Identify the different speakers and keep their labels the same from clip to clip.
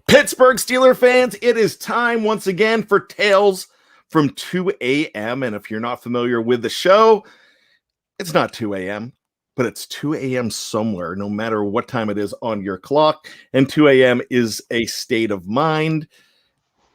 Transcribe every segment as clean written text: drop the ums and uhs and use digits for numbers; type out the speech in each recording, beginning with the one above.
Speaker 1: Pittsburgh Steelers fans, it is time once again for Tales from 2 a.m. And if you're not familiar with the show, it's not 2 a.m., but it's 2 a.m. somewhere, no matter what time it is on your clock. And 2 a.m. is a state of mind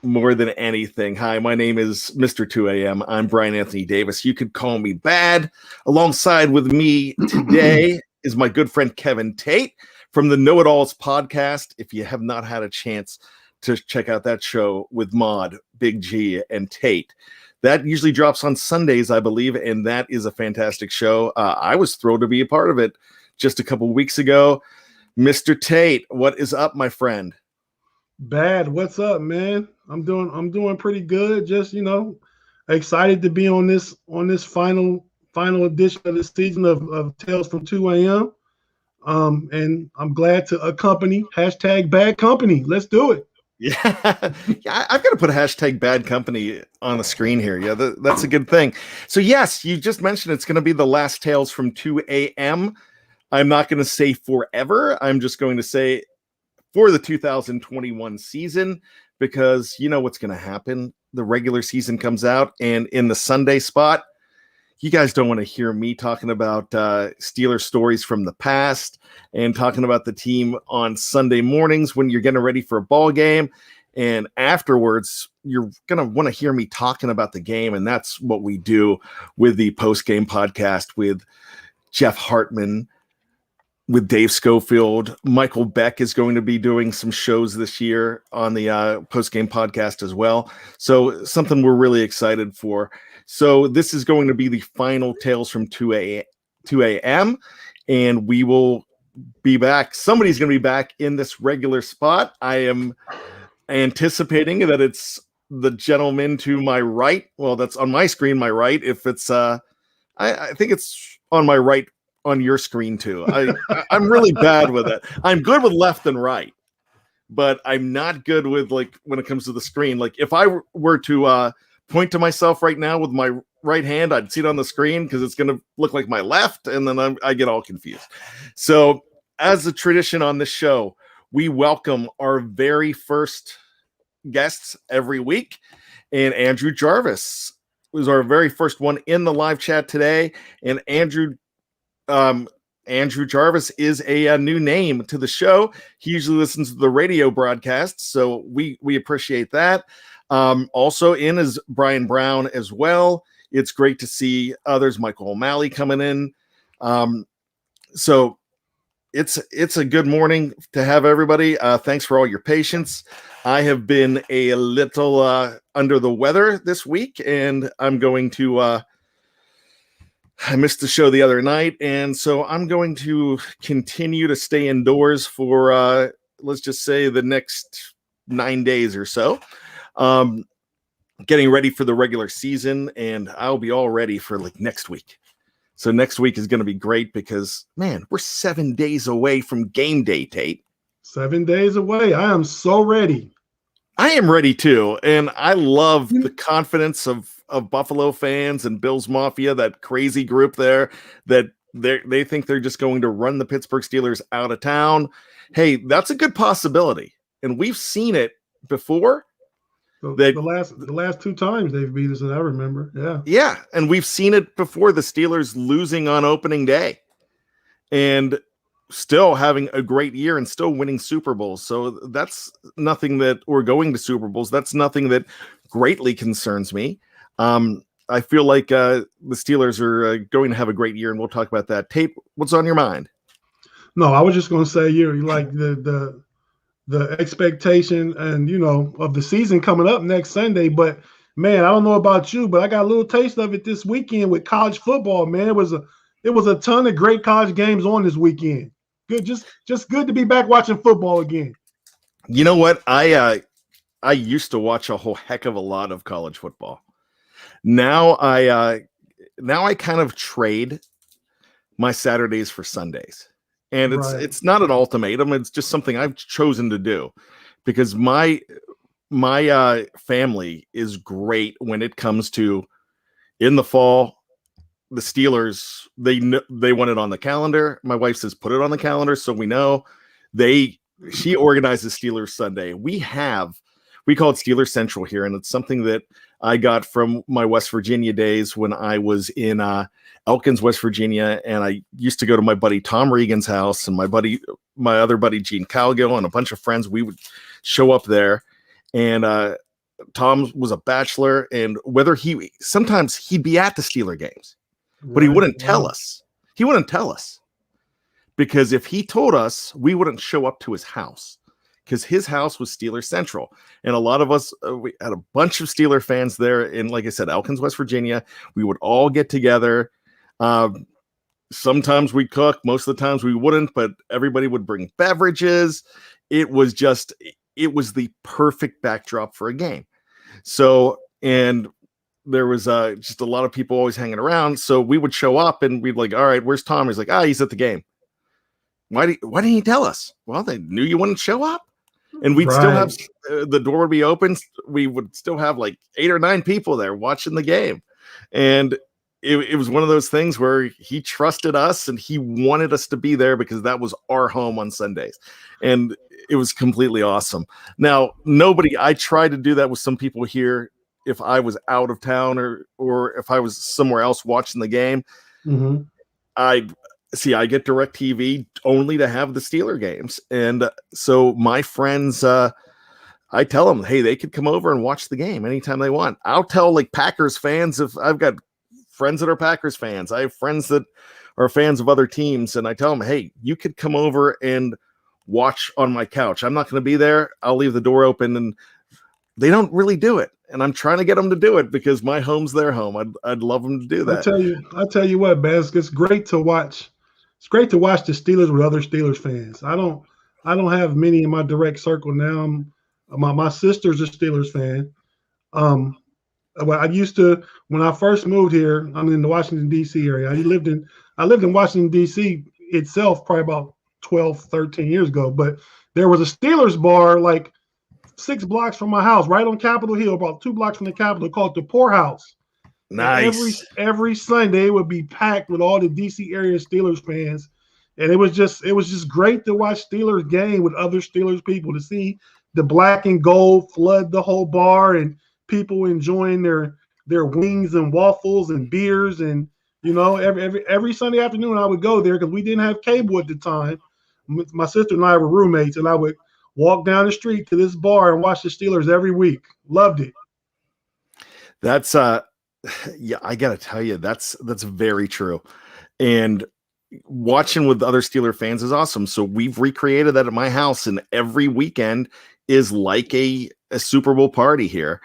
Speaker 1: more than anything. Hi, my name is Mr. 2 a.m. I'm Bryan Anthony Davis. You could call me Bad. Alongside with me today is my good friend Kevin Tate from the Know It Alls podcast. If you have not had a chance to check out that show with Maud, Big G, and Tate, that usually drops on Sundays, I believe, and that is a fantastic show. I was thrilled to be a part of it just a couple weeks ago. Mr. Tate, what is up, my friend?
Speaker 2: Bad, what's up, man? I'm doing pretty good. Just excited to be on this final edition of the season of Tales from 2 a.m. And I'm glad to accompany #Bad Company. Let's do it.
Speaker 1: Yeah, I've got to put a #Bad Company on the screen here. Yeah, that's a good thing. So yes, you just mentioned it's going to be the last Tales from 2 a.m. I'm not going to say forever. I'm just going to say for the 2021 season, because you know what's going to happen. The regular season comes out, and in the Sunday spot, you guys don't want to hear me talking about Steelers stories from the past and talking about the team on Sunday mornings when you're getting ready for a ball game. And afterwards, you're going to want to hear me talking about the game. And that's what we do with the post-game podcast with Jeff Hartman, with Dave Schofield. Michael Beck is going to be doing some shows this year on the post-game podcast as well. So something we're really excited for. So this is going to be the final Tales from 2 a.m. And we will be back. Somebody's going to be back in this regular spot. I am anticipating that it's the gentleman to my right. Well, that's on my screen, my right. If it's, I think it's on my right on your screen too. I'm really bad with it. I'm good with left and right, but I'm not good with like when it comes to the screen. Like if I were to point to myself right now with my right hand, I'd see it on the screen because it's going to look like my left, and then I get all confused. So as a tradition on this show, we welcome our very first guests every week, and Andrew Jarvis was our very first one in the live chat today. And Andrew Jarvis is a new name to the show. He usually listens to the radio broadcasts, so we appreciate that. Also in is Brian Brown as well. It's great to see others. Michael O'Malley coming in. So it's a good morning to have everybody. Thanks for all your patience. I have been a little under the weather this week, and I'm going to I missed the show the other night, and so I'm going to continue to stay indoors for let's just say the next 9 days or so. Getting ready for the regular season, and I'll be all ready for like next week. So next week is going to be great because, man, we're 7 days away from game day, Tate.
Speaker 2: 7 days away. I am so ready.
Speaker 1: I am ready too, and I love the confidence of Buffalo fans and Bills Mafia, that crazy group there, that they think they're just going to run the Pittsburgh Steelers out of town. Hey, that's a good possibility, and we've seen it before.
Speaker 2: The last 2 times they've beat us that I remember.
Speaker 1: Yeah, and we've seen it before, the Steelers losing on opening day and still having a great year and still winning Super Bowls. So that's nothing that we're going to Super Bowls. That's nothing that greatly concerns me. I feel like the Steelers are going to have a great year, and we'll talk about that. Tate, what's on your mind?
Speaker 2: No, I was just going to say you're like the expectation and of the season coming up next Sunday. But man, I don't know about you, but I got a little taste of it this weekend with college football. Man, it was a ton of great college games on this weekend. Good, just good to be back watching football again.
Speaker 1: You know what? I used to watch a whole heck of a lot of college football. Now I kind of trade my Saturdays for Sundays. And it's not an ultimatum. It's just something I've chosen to do because my family is great when it comes to in the fall. The Steelers, they want it on the calendar. My wife says, put it on the calendar. So we know they she organizes Steelers Sunday. We call it Steelers Central here, and it's something that I got from my West Virginia days when I was in Elkins, West Virginia, and I used to go to my buddy Tom Regan's house and my other buddy Gene Calgill and a bunch of friends. We would show up there, and Tom was a bachelor, and sometimes he'd be at the Steeler games, but he wouldn't tell us. He wouldn't tell us because if he told us, we wouldn't show up to his house because his house was Steeler Central. And a lot of us, we had a bunch of Steeler fans there in, like I said, Elkins, West Virginia. We would all get together. Sometimes we'd cook. Most of the times we wouldn't, but everybody would bring beverages. It was the perfect backdrop for a game. So, and there was just a lot of people always hanging around. So we would show up and we'd like, all right, where's Tom? He's like, he's at the game. Why didn't he tell us? Well, they knew you wouldn't show up. And we'd still have the door would be open. We would still have like 8 or 9 people there watching the game. And it was one of those things where he trusted us and he wanted us to be there because that was our home on Sundays. And it was completely awesome. Now, I tried to do that with some people here if I was out of town or if I was somewhere else watching the game.
Speaker 2: Mm-hmm.
Speaker 1: I get DirecTV only to have the Steeler games. And so my friends, I tell them, hey, they could come over and watch the game anytime they want. I'll tell like Packers fans, if I've got friends that are Packers fans, I have friends that are fans of other teams, and I tell them, hey, you could come over and watch on my couch. I'm not going to be there. I'll leave the door open, and they don't really do it. And I'm trying to get them to do it because my home's their home. I'd love them to do that.
Speaker 2: I tell you what, Baz, it's great to watch. It's great to watch the Steelers with other Steelers fans. I don't have many in my direct circle now. My sister's a Steelers fan. I used to, when I first moved here, I'm in the Washington, D.C. area. I lived in Washington, D.C. itself probably about 12, 13 years ago. But there was a Steelers bar like 6 blocks from my house, right on Capitol Hill, about 2 blocks from the Capitol, called the Poorhouse.
Speaker 1: Nice.
Speaker 2: Every Sunday it would be packed with all the DC area Steelers fans, and it was just great to watch Steelers game with other Steelers people, to see the black and gold flood the whole bar and people enjoying their wings and waffles and beers. And every Sunday afternoon I would go there because we didn't have cable at the time. My sister and I were roommates, and I would walk down the street to this bar and watch the Steelers every week. Loved it.
Speaker 1: That's yeah, I gotta tell you, that's very true. And watching with other Steeler fans is awesome. So we've recreated that at my house, and every weekend is like a Super Bowl party here.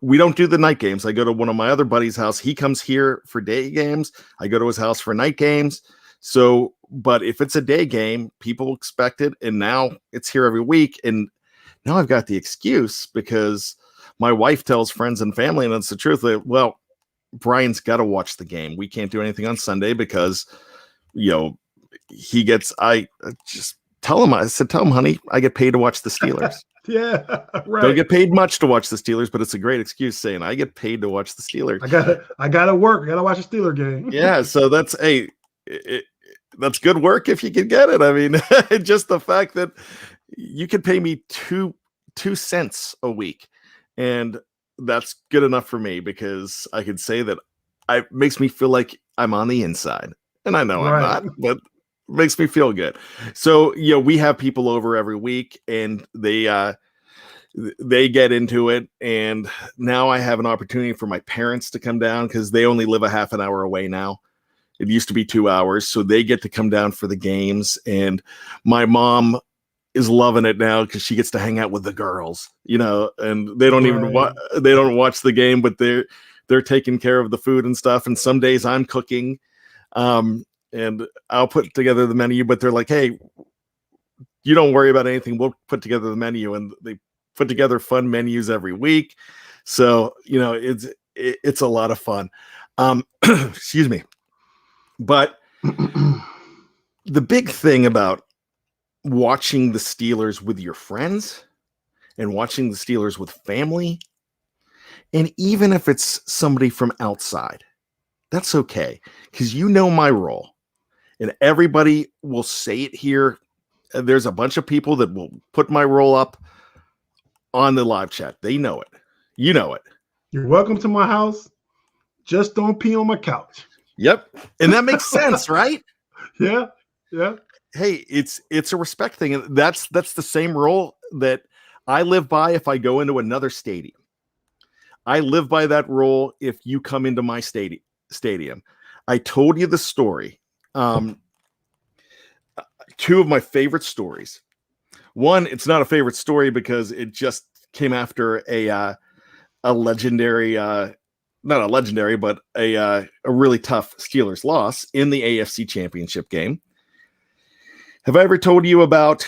Speaker 1: We don't do the night games. I go to one of my other buddies' house. He comes here for day games. I go to his house for night games. So, but if it's a day game, people expect it. And now it's here every week. And now I've got the excuse because my wife tells friends and family, and it's the truth, that, well, Bryan's got to watch the game. We can't do anything on Sunday because, I just tell him, honey, I get paid to watch the Steelers.
Speaker 2: Yeah, right.
Speaker 1: Don't get paid much to watch the Steelers, but it's a great excuse saying I get paid to watch the Steelers.
Speaker 2: I gotta work. I gotta watch a Steeler game.
Speaker 1: Yeah, so that's that's good work if you can get it. I mean, just the fact that you could pay me two cents a week, and that's good enough for me because I could say that it makes me feel like I'm on the inside, and I know I'm not, but it makes me feel good. So we have people over every week, and they get into it. And now I have an opportunity for my parents to come down because they only live a half an hour away now. It used to be 2 hours, so they get to come down for the games. And my mom is loving it now because she gets to hang out with the girls, and they don't even they don't watch the game, but they're taking care of the food and stuff. And some days I'm cooking, and I'll put together the menu, but they're like, hey, you don't worry about anything. We'll put together the menu, and they put together fun menus every week. So, it's a lot of fun. Excuse me. But the big thing about watching the Steelers with your friends and watching the Steelers with family, and even if it's somebody from outside, that's okay, because my role, and everybody will say it here there's a bunch of people that will put my roll up on the live chat. They know it. You know it.
Speaker 2: You're welcome to my house. Just don't pee on my couch.
Speaker 1: Yep. And that makes sense, right?
Speaker 2: Yeah. Yeah.
Speaker 1: Hey, it's a respect thing. And that's the same rule that I live by if I go into another stadium. I live by that rule if you come into my stadium. I told you the story. Two of my favorite stories. One, it's not a favorite story because it just came after a legendary, not a legendary, but a really tough Steelers loss in the AFC Championship game. Have I ever told you about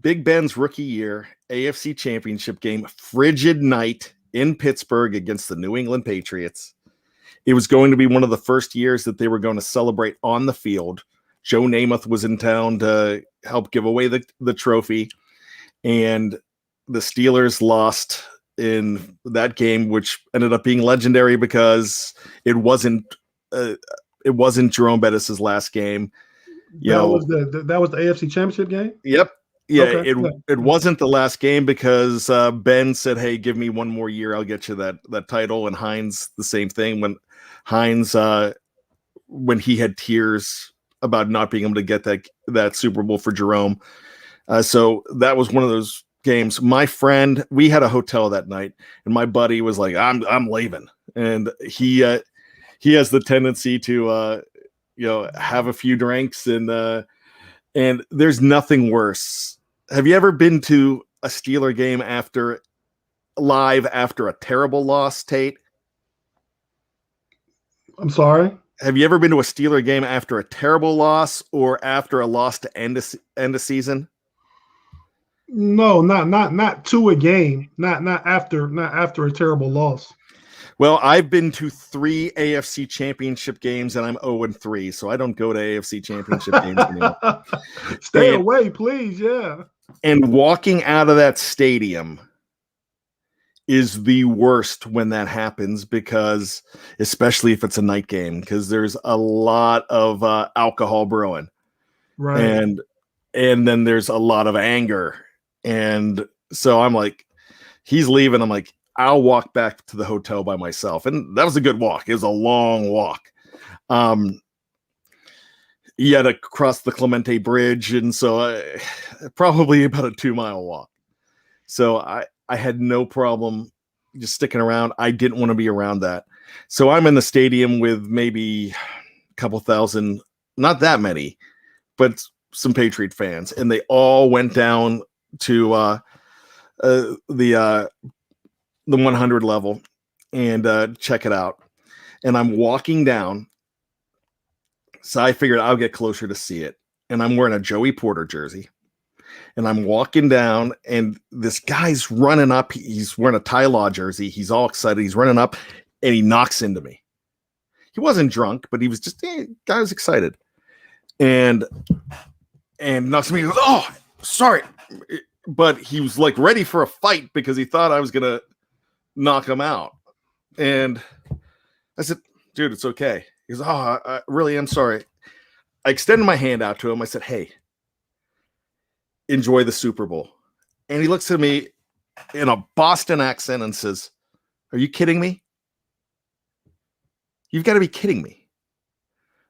Speaker 1: Big Ben's rookie year AFC Championship game, frigid night in Pittsburgh against the New England Patriots? It was going to be one of the first years that they were going to celebrate on the field. Joe Namath was in town to help give away the trophy, and the Steelers lost in that game, which ended up being legendary because it wasn't Jerome Bettis' last game.
Speaker 2: That was the AFC Championship game?
Speaker 1: Yep. Yeah,
Speaker 2: Okay.
Speaker 1: It wasn't the last game because Ben said, "Hey, give me one more year, I'll get you that title." And Hines, the same thing. When Hines, when he had tears about not being able to get that Super Bowl for Jerome, so that was one of those games. My friend, we had a hotel that night, and my buddy was like, "I'm leaving," and he has the tendency to have a few drinks, and there's nothing worse. Have you ever been to a Steeler game after a terrible loss, Tate?
Speaker 2: I'm sorry?
Speaker 1: Have you ever been to a Steeler game after a terrible loss or after a loss to end a season?
Speaker 2: No, not to a game. Not after a terrible loss.
Speaker 1: Well, I've been to 3 AFC Championship games, and I'm 0-3, so I don't go to AFC Championship games anymore.
Speaker 2: Stay away, please. Yeah.
Speaker 1: And walking out of that stadium is the worst when that happens, because especially if it's a night game, because there's a lot of alcohol brewing,
Speaker 2: right?
Speaker 1: And then there's a lot of anger, and so I'm like, he's leaving. I'm like, I'll walk back to the hotel by myself, and that was a good walk. It was a long walk. You had to cross the Clemente Bridge, and so probably about a 2-mile walk. So I had no problem just sticking around. I didn't want to be around that. So I'm in the stadium with maybe a couple thousand, not that many, but some Patriot fans, and they all went down to the 100 level and check it out. And I'm walking down. So I figured I'll get closer to see it. And I'm wearing a Joey Porter jersey. And I'm walking down, and this guy's running up. He's wearing a Ty Law jersey. He's all excited. He's running up, and he knocks into me. He wasn't drunk, but he was just, guy was excited. And knocks me. He goes, "Oh, sorry." But he was like ready for a fight because he thought I was going to knock him out. And I said, "Dude, it's okay." He goes, "Oh, I really am sorry." I extended my hand out to him. I said, "Hey, enjoy the Super Bowl." And he looks at me in a Boston accent and says, "Are you kidding me? You've got to be kidding me."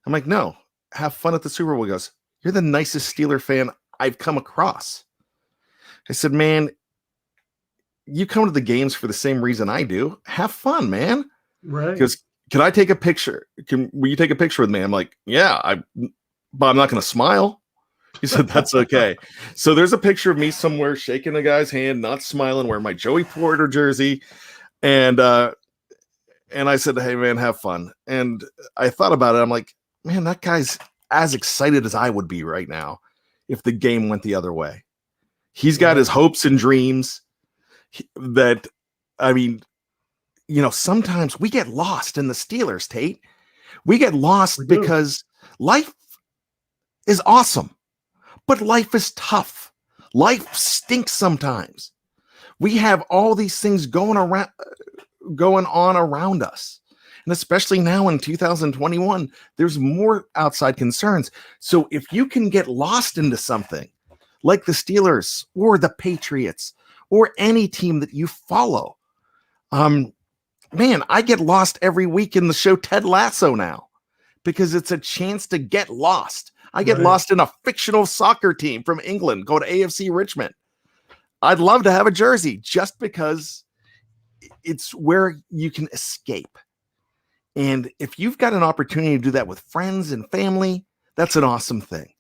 Speaker 1: I'm like, "No, have fun at the Super Bowl." He goes, "You're the nicest Steeler fan I've come across." I said, "Man, you come to the games for the same reason I do. Have fun, man."
Speaker 2: Right.
Speaker 1: Because, "Can I take a picture? Will you take a picture with me?" I'm like, "Yeah, but I'm not going to smile." He said, "That's okay." So there's a picture of me somewhere shaking a guy's hand, not smiling, wearing my Joey Porter jersey. And I said, "Hey, man, have fun." And I thought about it. I'm like, man, that guy's as excited as I would be right now if the game went the other way. He's got his hopes and dreams that, I mean, sometimes we get lost in the Steelers, Tate. We get lost because life is awesome, but life is tough. Life stinks sometimes. We have all these things going on around us. And especially now in 2021, there's more outside concerns. So if you can get lost into something, like the Steelers or the Patriots or any team that you follow. Man, I get lost every week in the show Ted Lasso now because it's a chance to get lost. I get lost in a fictional soccer team from England called AFC Richmond. I'd love to have a jersey just because it's where you can escape. And if you've got an opportunity to do that with friends and family, that's an awesome thing.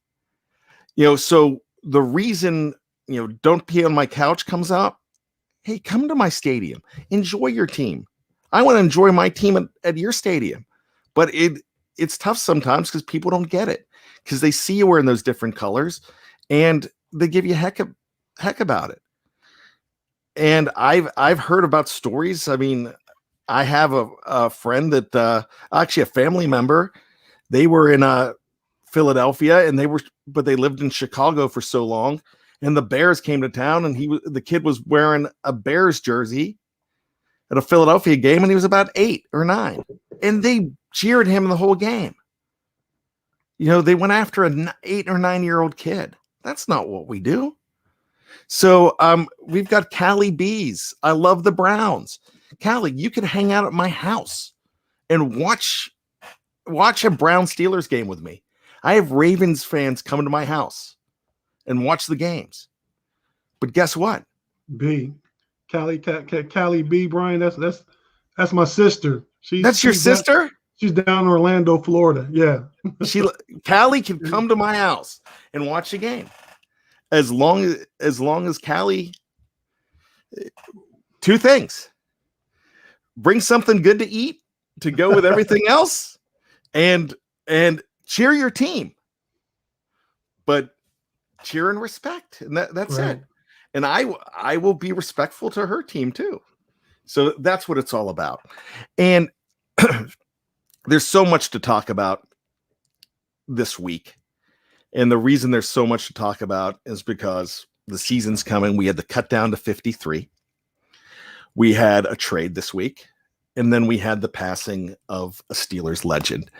Speaker 1: So the reason, Don't Pee on My Couch comes out. Hey, come to my stadium. Enjoy your team. I want to enjoy my team at your stadium. But it's tough sometimes because people don't get it because they see you wearing those different colors and they give you heck about it. And I've heard about stories. I mean, I have a friend that actually a family member. They were in Philadelphia and but they lived in Chicago for so long. And the Bears came to town and the kid was wearing a Bears jersey at a Philadelphia game and he was about 8 or 9. And they cheered him the whole game. They went after an 8 or 9-year-old kid. That's not what we do. So we've got Callie Bees. I love the Browns. Callie, you can hang out at my house and watch a Brown Steelers game with me. I have Ravens fans coming to my house and watch the games. But guess what?
Speaker 2: Callie B, Bryan, that's my sister.
Speaker 1: That's your sister?
Speaker 2: She's down in Orlando, Florida. Yeah.
Speaker 1: Callie can come to my house and watch the game. As long as Callie, 2 things. Bring something good to eat to go with everything else and cheer your team. But cheer and respect. And that's it. And I will be respectful to her team too. So that's what it's all about. And there's so much to talk about this week. And the reason there's so much to talk about is because the season's coming. We had the cut down to 53. We had a trade this week. And then we had the passing of a Steelers legend.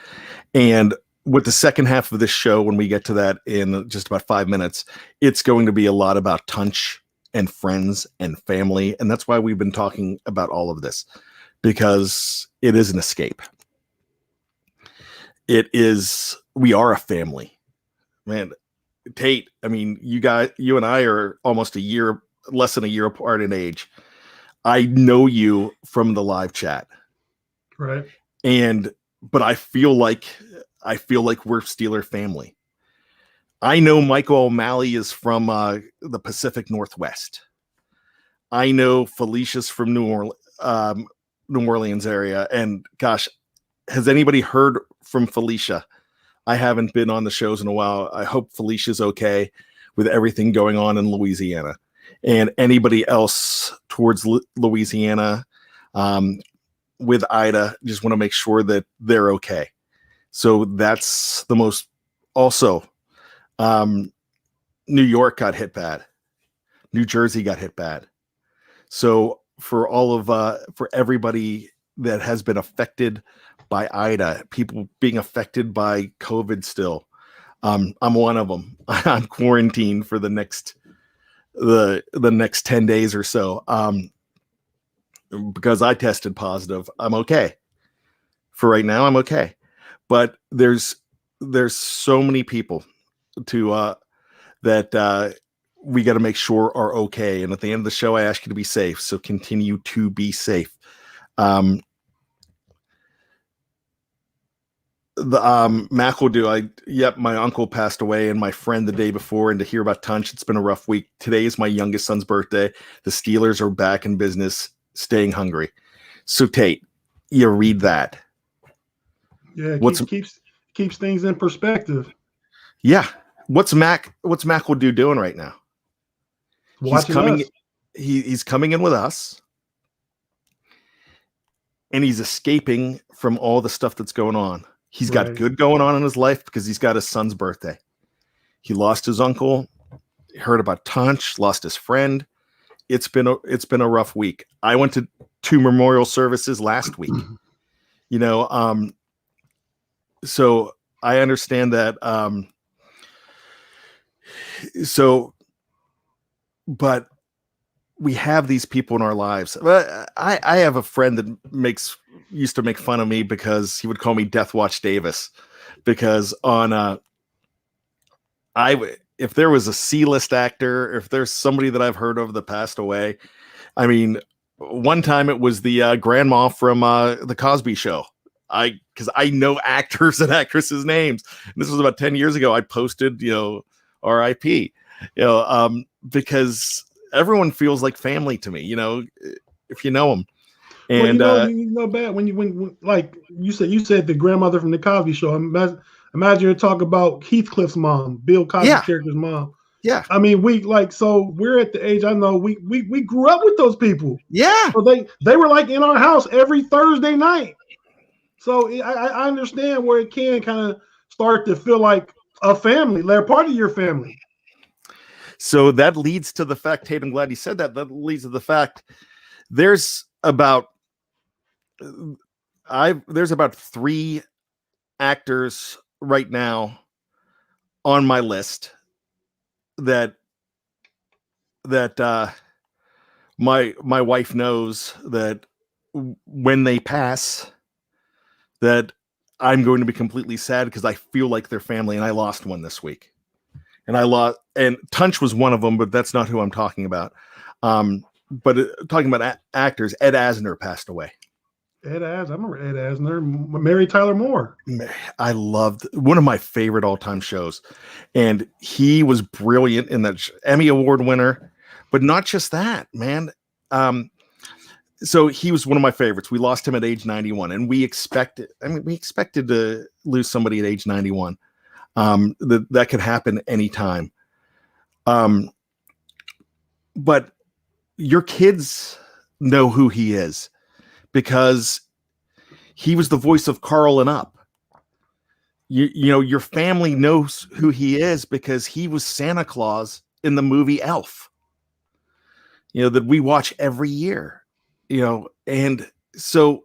Speaker 1: And with the second half of this show, when we get to that in just about 5 minutes, it's going to be a lot about Tunch and friends and family. And that's why we've been talking about all of this, because it is an escape. We are a family. Man, Tate, I mean, you and I are almost less than a year apart in age. I know you from the live chat.
Speaker 2: Right.
Speaker 1: But I feel like we're Steeler family. I know Michael O'Malley is from the Pacific Northwest. I know Felicia's from New Orleans area. And gosh, has anybody heard from Felicia? I haven't been on the shows in a while. I hope Felicia's okay with everything going on in Louisiana. And anybody else towards Louisiana with Ida, just want to make sure that they're okay. So that's the most. Also, New York got hit bad. New Jersey got hit bad. So for everybody that has been affected by Ida, people being affected by COVID still, I'm one of them. I'm quarantined for the next 10 days or so. Because I tested positive. I'm okay. For right now, I'm okay. But there's so many people that we got to make sure are okay. And at the end of the show, I ask you to be safe. So continue to be safe. Mac will do. My uncle passed away and my friend the day before, and to hear about Tunch, it's been a rough week. Today is my youngest son's birthday. The Steelers are back in business, staying hungry. So Tate, you read that.
Speaker 2: Yeah, keeps things in perspective.
Speaker 1: Yeah. What's Mac will do doing right now? He's coming in with us. And he's escaping from all the stuff that's going on. He's got good going on in his life because he's got his son's birthday. He lost his uncle, heard about Tunch, lost his friend. It's been a rough week. I went to 2 memorial services last week. So I understand that. So but we have these people in our lives. I have a friend that used to make fun of me because he would call me Death Watch Davis, because if there was a C-list actor, if there's somebody that I've heard of that passed away, I mean, one time it was the grandma from the Cosby Show. Because I know actors and actresses' names. And this was about 10 years ago. I posted, R.I.P. Because everyone feels like family to me, if you know them. And
Speaker 2: you know bad when like you said the grandmother from the Cosby Show. Imagine you're talking about Heathcliff's mom, Bill Cosby's character's mom.
Speaker 1: Yeah.
Speaker 2: I mean, we're at the age, I know we grew up with those people.
Speaker 1: Yeah.
Speaker 2: So they were like in our house every Thursday night. So I understand where it can kind of start to feel like a family. They're part of your family.
Speaker 1: So that leads to the fact, Tate, I'm glad you said that. That leads to the fact there's about 3 actors right now on my list that my wife knows that when they pass, that I'm going to be completely sad because I feel like they're family, and I lost one this week. And Tunch was one of them, but that's not who I'm talking about. But talking about actors, Ed Asner passed away.
Speaker 2: I remember Ed Asner, Mary Tyler Moore.
Speaker 1: I loved one of my favorite all-time shows, and he was brilliant in that Emmy Award winner. But not just that, man. So he was one of my favorites. We lost him at age 91, and we expected to lose somebody at age 91. That could happen anytime. But your kids know who he is because he was the voice of Carl and Up. Your family knows who he is because he was Santa Claus in the movie Elf. That we watch every year. And so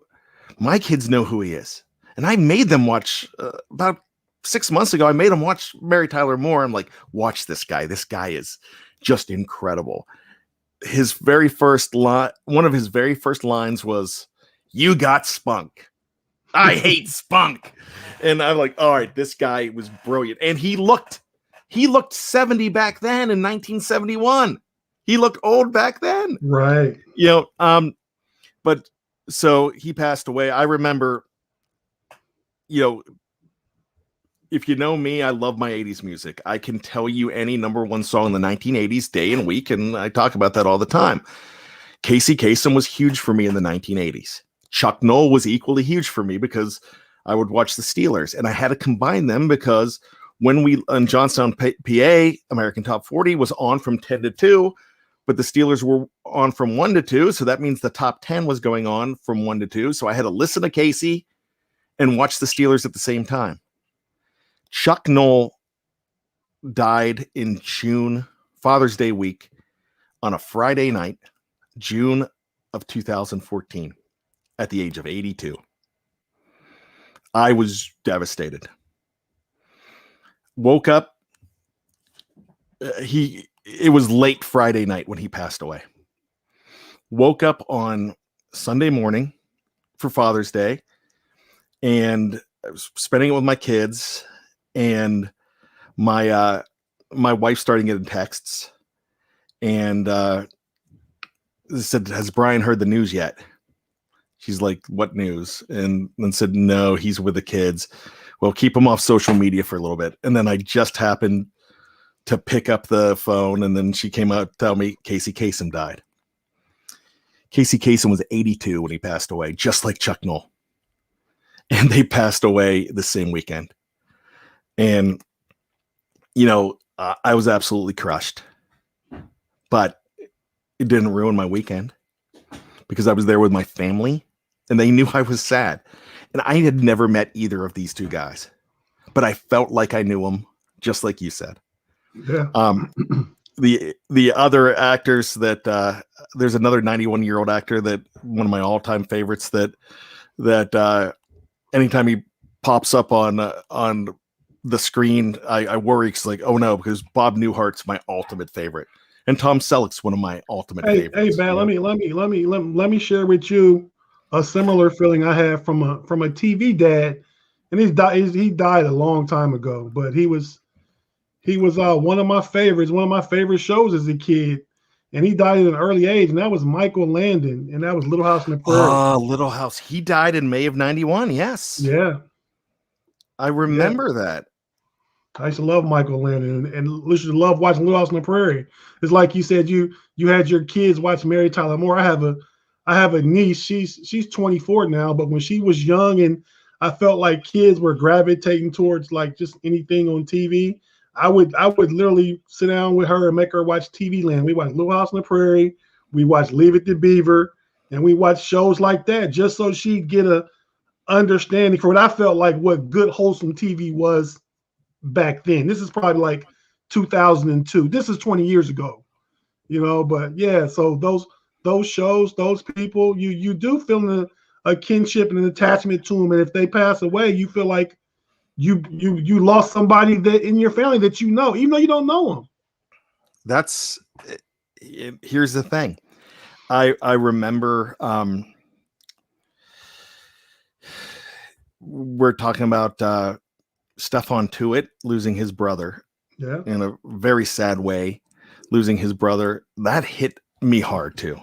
Speaker 1: my kids know who he is. And I made them watch about 6 months ago. I made them watch Mary Tyler Moore. I'm like, watch this guy. This guy is just incredible. One of his very first lines was, "You got spunk. I hate spunk." And I'm like, all right, this guy was brilliant. And he looked 70 back then in 1971. He looked old back then.
Speaker 2: Right.
Speaker 1: But so he passed away. I remember, if you know me, I love my 80s music. I can tell you any number one song in the 1980s day and week, and I talk about that all the time. Casey Kasem was huge for me in the 1980s. Chuck Noll was equally huge for me because I would watch the Steelers, and I had to combine them because when we on Johnstown, PA, American Top 40 was on from 10 to 2, but the Steelers were on from 1 to 2, so that means the top 10 was going on from 1 to 2. So I had to listen to Casey and watch the Steelers at the same time. Chuck Noll died in June, Father's Day week, on a Friday night, June of 2014, at the age of 82. I was devastated. Woke up. It was late Friday night when he passed away. Woke up on Sunday morning for Father's Day, and I was spending it with my kids, and my wife started getting texts, and said, "Has Bryan heard the news yet?" She's like, "What news?" And then said, "No, he's with the kids. Well, keep him off social media for a little bit." And then I just happened to pick up the phone, and then she came out to tell me Casey Kasem died. Casey Kasem was 82 when he passed away, just like Chuck Noll. And they passed away the same weekend. And, I was absolutely crushed. But it didn't ruin my weekend because I was there with my family, and they knew I was sad. And I had never met either of these two guys, but I felt like I knew them, just like you said.
Speaker 2: Yeah.
Speaker 1: The other actors that there's another 91-year-old actor that one of my all-time favorites that anytime he pops up on the screen, I worry because oh no, because Bob Newhart's my ultimate favorite, And Tom Selleck's one of my ultimate
Speaker 2: Hey,
Speaker 1: favorites.
Speaker 2: man, let me share with you a similar feeling I had from a TV dad, and he died a long time ago, but he was one of my favorites, one of my favorite shows as a kid, and he died at an early age, and that was Michael Landon, and that was Little House on the Prairie.
Speaker 1: Little House. He died in May of '91. Yes.
Speaker 2: Yeah,
Speaker 1: I remember that.
Speaker 2: I used to love Michael Landon and used to love watching Little House on the Prairie. It's like you said, you had your kids watch Mary Tyler Moore. I have a niece. She's 24 now, but when she was young and I felt like kids were gravitating towards like just anything on TV, I would literally sit down with her and make her watch TV Land. We watched Little House on the Prairie, we watched Leave It to Beaver, and we watched shows like that just so she'd get a understanding for what I felt like what good wholesome TV was back then. This is probably like 2002. This is 20 years ago, but yeah, so those shows, those people, you do feel a kinship and an attachment to them, and if they pass away, you feel like you lost somebody that in your family that even though you don't know them.
Speaker 1: Here's the thing. I remember we're talking about Stephon Tuitt losing his brother in a very sad way, losing his brother. That hit me hard too,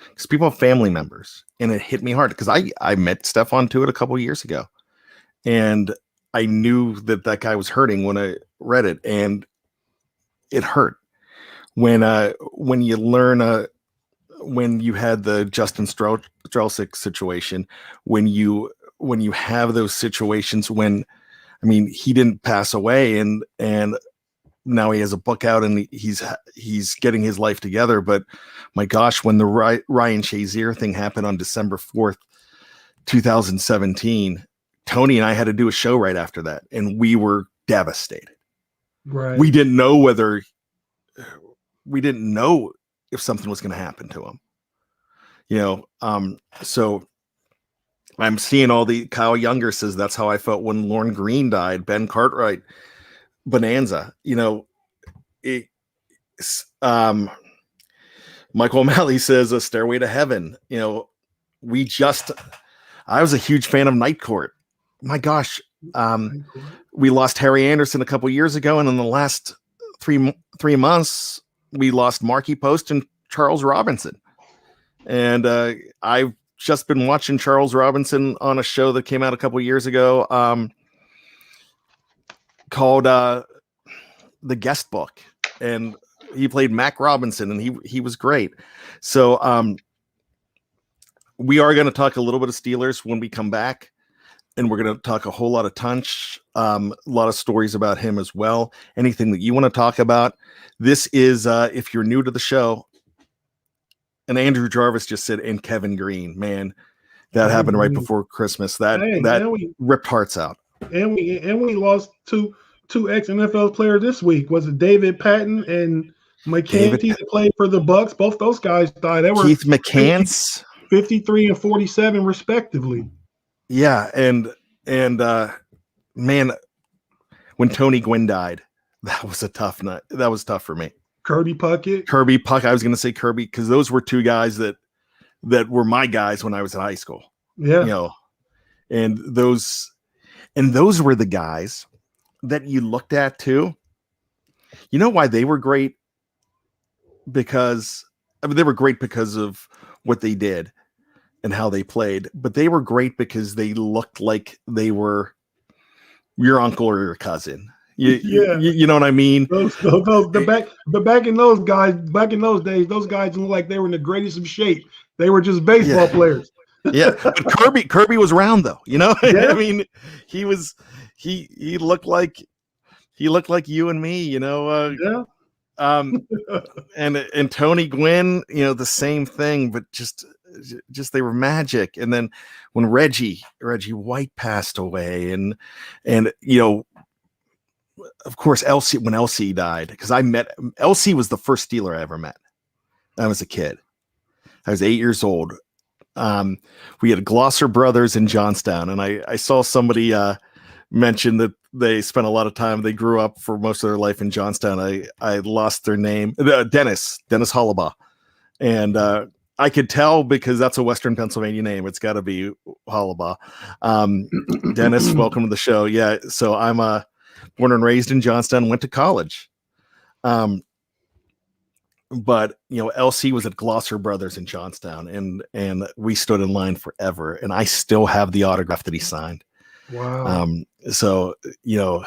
Speaker 1: because people have family members, and it hit me hard because I met Stephon Tuitt a couple years ago, and I knew that guy was hurting when I read it, and it hurt when you learn when you had the Justin Strelsick situation, when you have those situations when, I mean, he didn't pass away and now he has a book out and he's getting his life together. But my gosh, when the Ryan Shazier thing happened on December 4th, 2017, Tony and I had to do a show right after that, and we were devastated.
Speaker 2: Right.
Speaker 1: We didn't know if something was going to happen to him, so I'm seeing all the Kyle Younger says that's how I felt when Lorne Green died, Ben Cartwright, Bonanza, Michael O'Malley says A Stairway to Heaven. I was a huge fan of Night Court. My gosh. We lost Harry Anderson a couple years ago. And in the last three months, we lost Marky Post and Charles Robinson. And I've just been watching Charles Robinson on a show that came out a couple years ago called The Guest Book. And he played Mac Robinson, and he was great. So we are going to talk a little bit of Steelers when we come back. And we're going to talk a whole lot of Tunch, a lot of stories about him as well. Anything that you want to talk about. This is, if you're new to the show, and Andrew Jarvis just said, and Kevin Green, man, that happened right before Christmas. That ripped hearts out.
Speaker 2: And we lost two ex-NFL players this week. Was it David Patton and McCanty that played for the Bucks? Both those guys died. They were
Speaker 1: Keith McCants,
Speaker 2: 53 and 47 respectively.
Speaker 1: Yeah, and man, when Tony Gwynn died, that was a tough night. That was tough for me.
Speaker 2: Kirby Puckett.
Speaker 1: I was going to say Kirby because those were two guys that were my guys when I was in high school.
Speaker 2: Yeah,
Speaker 1: and those were the guys that you looked at too. You know why they were great? Because they were great because of what they did and how they played, but they were great because they looked like they were your uncle or your cousin. You know what I mean?
Speaker 2: Back in those days, those guys looked like they were in the greatest of shape. They were just baseball players.
Speaker 1: Yeah, but Kirby was round though. Yeah. I mean, he looked like you and me. And Tony Gwynn, the same thing, but just they were magic. And then when Reggie White passed away, and of course when LC died, because I met LC was the first Steeler I ever met. I was a kid. I was 8 years old. We had Glosser Brothers in Johnstown, and I saw somebody mention that they spent a lot of time. They grew up for most of their life in Johnstown. I lost their name, Dennis Hollabaugh, and I could tell because that's a Western Pennsylvania name. It's got to be Hollabaugh. Dennis, welcome to the show. Yeah, so I'm born and raised in Johnstown. Went to college. But LC was at Glosser Brothers in Johnstown, and we stood in line forever. And I still have the autograph that he signed.
Speaker 2: Wow.
Speaker 1: So he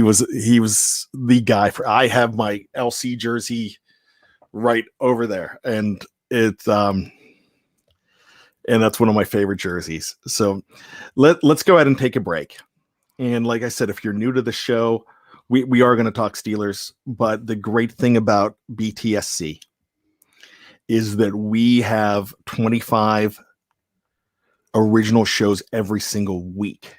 Speaker 1: was the guy for. I have my LC jersey right over there, and it's and that's one of my favorite jerseys. So let's go ahead and take a break. And like I said, if you're new to the show, we are going to talk Steelers, but the great thing about BTSC is that we have 25 original shows every single week.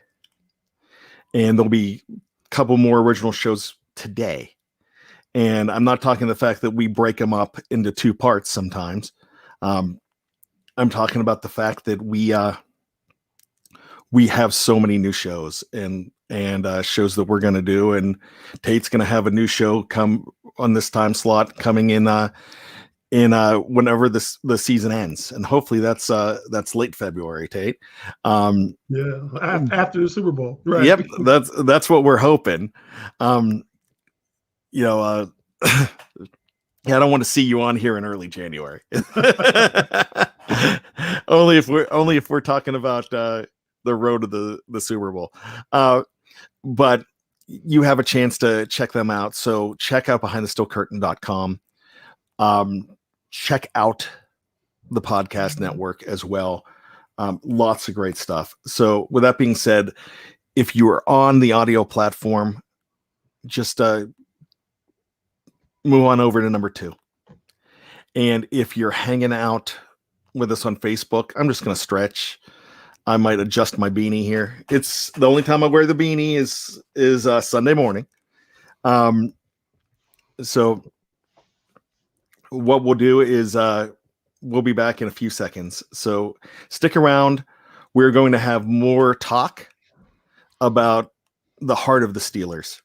Speaker 1: And there'll be a couple more original shows today. And I'm not talking the fact that we break them up into two parts sometimes. I'm talking about the fact that we have so many new shows and shows that we're going to do. And Tate's going to have a new show come on this time slot coming in whenever the season ends. And hopefully that's late February, Tate.
Speaker 2: After the Super Bowl. Right.
Speaker 1: Yep. That's what we're hoping. I don't want to see you on here in early January. only if we're talking about the road to the Super Bowl. But you have a chance to check them out. So check out behindthesteelcurtain.com. Check out the podcast network as well. Lots of great stuff. So with that being said, if you are on the audio platform, just move on over to number 2. And if you're hanging out with us on Facebook, I'm just going to stretch. I might adjust my beanie here. It's the only time I wear the beanie is Sunday morning. So what we'll do is we'll be back in a few seconds. So stick around. We're going to have more talk about the heart of the Steelers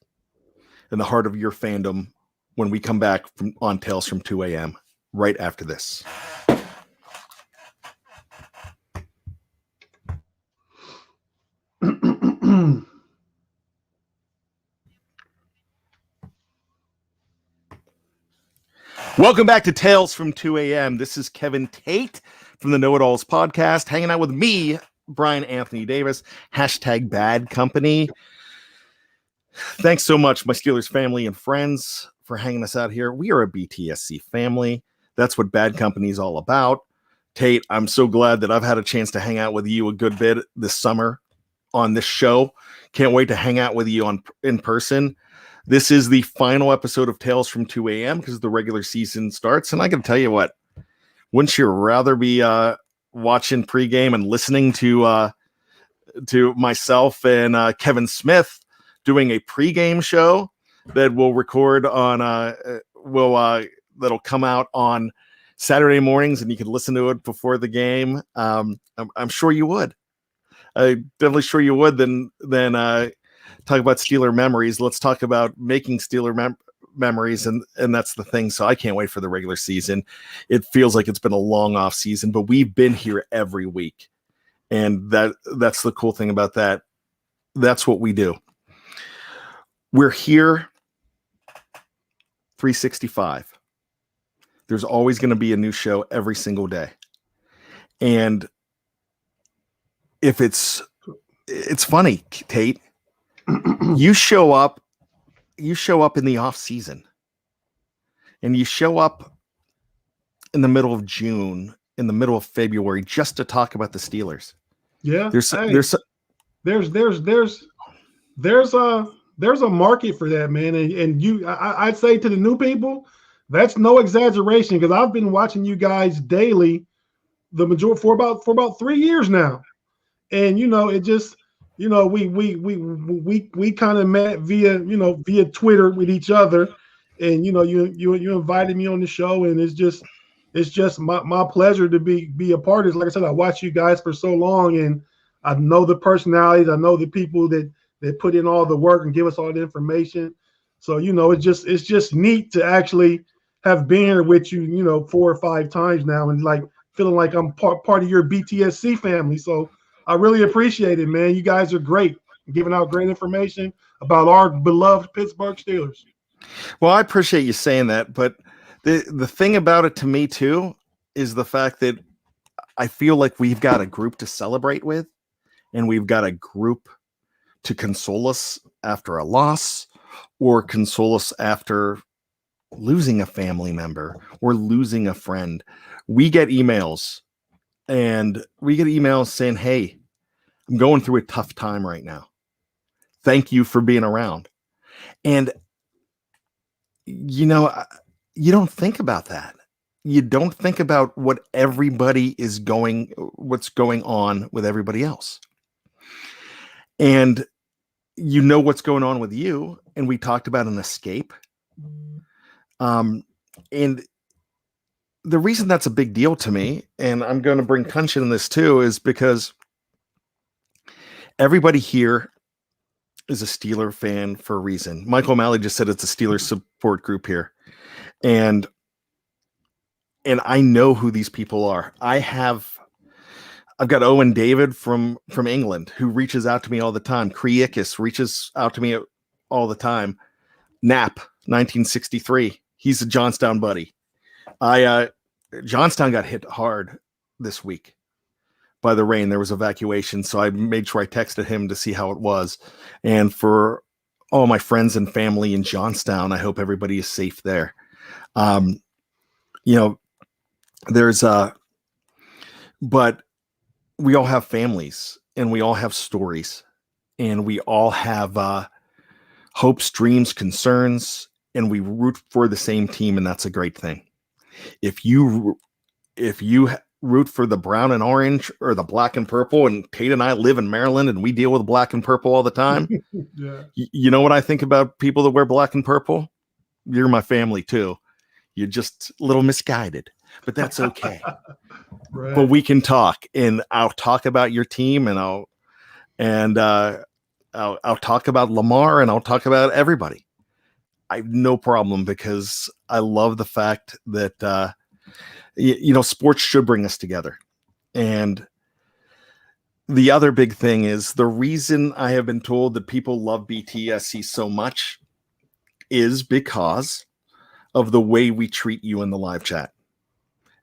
Speaker 1: and the heart of your fandom when we come back on Tales from 2 a.m. right after this. Welcome back to Tales from 2 a.m. This is Kevin Tate from the Know It Alls podcast, hanging out with me, Bryan Anthony Davis, #Bad Company. Thanks so much, my Steelers family and friends, for hanging us out here. We are a BTSC family. That's what Bad Company is all about. Tate, I'm so glad that I've had a chance to hang out with you a good bit this summer on this show. Can't wait to hang out with you in person. This is the final episode of Tales from 2 a.m. because the regular season starts. And I can tell you what, wouldn't you rather be watching pregame and listening to myself and Kevin Smith doing a pregame show that we'll record on that'll come out on Saturday mornings, and you can listen to it before the game. I'm sure you would. I'm definitely sure you would. Then talk about Steeler memories. Let's talk about making Steeler memories, and that's the thing. So I can't wait for the regular season. It feels like it's been a long off season, but we've been here every week, and that's the cool thing about that. That's what we do. We're here 365. There's always going to be a new show every single day. And if it's funny, Tate, you show up in the off season, and you show up in the middle of June, in the middle of February, just to talk about the Steelers.
Speaker 2: Yeah. There's a market for that, man. And I'd say to the new people, that's no exaggeration, because I've been watching you guys daily the majority for about 3 years now. And it just, we kind of met via Twitter with each other, and you invited me on the show, and it's just my pleasure to be a part of it. Like I said, I watched you guys for so long, and I know the personalities. I know the people that put in all the work and give us all the information. So, it's just neat to actually have been here with you, 4 or 5 times now, and like feeling like I'm part of your BTSC family. So I really appreciate it, man. You guys are great, giving out great information about our beloved Pittsburgh Steelers.
Speaker 1: Well, I appreciate you saying that, but the thing about it to me too is the fact that I feel like we've got a group to celebrate with, and we've got a group to console us after a loss, or console us after losing a family member or losing a friend. We get emails saying, hey, I'm going through a tough time right now. Thank you for being around. And, you don't think about that. You don't think about what's going on with everybody else. And what's going on with you. And we talked about an escape. And the reason that's a big deal to me, and I'm going to bring Tunch in this too, is because everybody here is a Steeler fan for a reason. Michael O'Malley just said it's a Steeler support group here. And I know who these people are. I've got Owen David from England who reaches out to me all the time. Kriakis reaches out to me all the time. Knapp, 1963. He's a Johnstown buddy. Johnstown got hit hard this week by the rain. There was evacuation, so I made sure I texted him to see how it was. And for all my friends and family in Johnstown, I hope everybody is safe there. But we all have families, and we all have stories, and we all have hopes, dreams, concerns, and we root for the same team, and that's a great thing. If you root for the brown and orange or the black and purple, and Tate and I live in Maryland and we deal with black and purple all the time.
Speaker 2: Yeah.
Speaker 1: You know what I think about people that wear black and purple? You're my family too. You're just a little misguided, but that's okay. Right. But we can talk, and I'll talk about your team, and I'll talk about Lamar, and I'll talk about everybody. I have no problem, because I love the fact that, sports should bring us together. And the other big thing is, the reason I have been told that people love BTSC so much is because of the way we treat you in the live chat.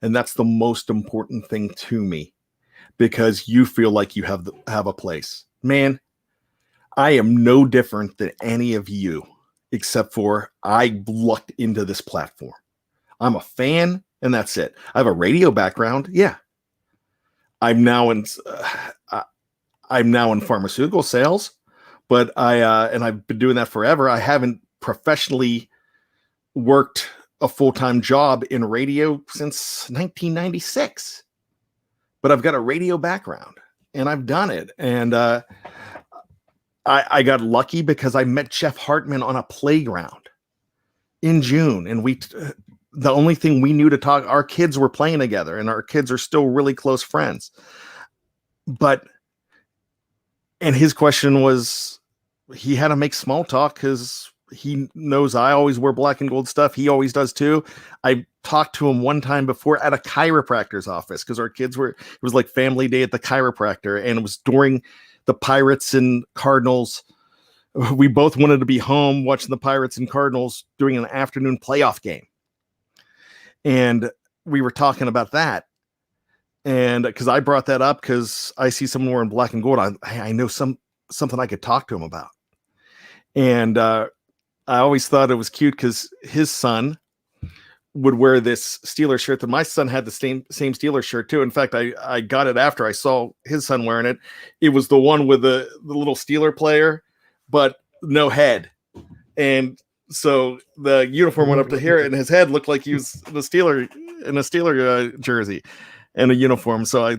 Speaker 1: And that's the most important thing to me, because you feel like you have a place. Man, I am no different than any of you, except for I lucked into this platform. I'm a fan, and that's it. I have a radio background. Yeah. I'm now in pharmaceutical sales, but I've been doing that forever. I haven't professionally worked a full-time job in radio since 1996, but I've got a radio background, and I've done it. And I got lucky because I met Jeff Hartman on a playground in June, and the only thing we knew to talk, our kids were playing together, and our kids are still really close friends. And his question was, he had to make small talk because he knows I always wear black and gold stuff. He always does too. I talked to him one time before at a chiropractor's office, because our kids it was like family day at the chiropractor, and it was during the Pirates and Cardinals. We both wanted to be home watching the Pirates and Cardinals during an afternoon playoff game. And we were talking about that. And because I brought that up, because I see someone wearing black and gold, I know something I could talk to him about. And I always thought it was cute, because his son would wear this Steelers shirt that my son had, the same Steelers shirt too. In fact, I got it after I saw his son wearing it. It was the one with the little Steeler player, but no head. And so the uniform went up to here, and his head looked like he was in a Steeler jersey and a uniform. So I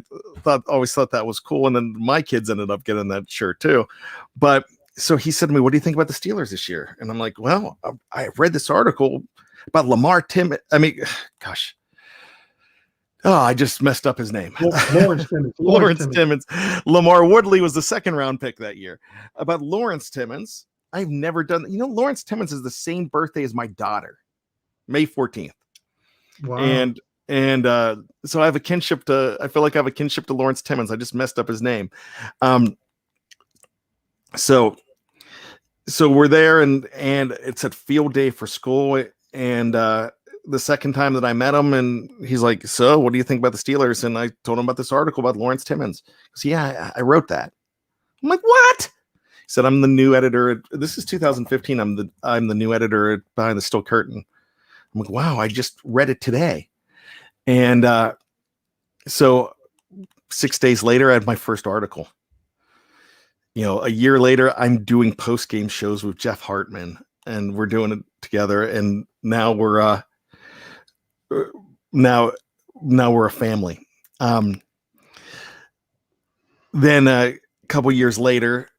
Speaker 1: always thought that was cool. And then my kids ended up getting that shirt too. But so he said to me, "What do you think about the Steelers this year?" And I'm like, "Well, I read this article about Lamar Tim." I mean, gosh, Oh, I just messed up his name.
Speaker 2: Lawrence Timmons.
Speaker 1: Lawrence Timmons. Lamar Woodley was the second round pick that year. About Lawrence Timmons, I've never done. Lawrence Timmons is the same birthday as my daughter, May 14th.
Speaker 2: Wow.
Speaker 1: And so I have a kinship to. I feel like I have a kinship to Lawrence Timmons. I just messed up his name. So we're there, and it's a field day for school, and the second time that I met him, and he's like, "So, what do you think about the Steelers?" And I told him about this article about Lawrence Timmons. He goes, "Yeah, I wrote that." I'm like, "What?" He said, "I'm the new editor. This is 2015. I'm the new editor Behind the Steel Curtain." I'm like, "Wow, I just read it today." And so 6 days later, I had my first article. A year later, I'm doing post-game shows with Jeff Hartman, and we're doing it together. And now we're now we're a family. Then a couple years later,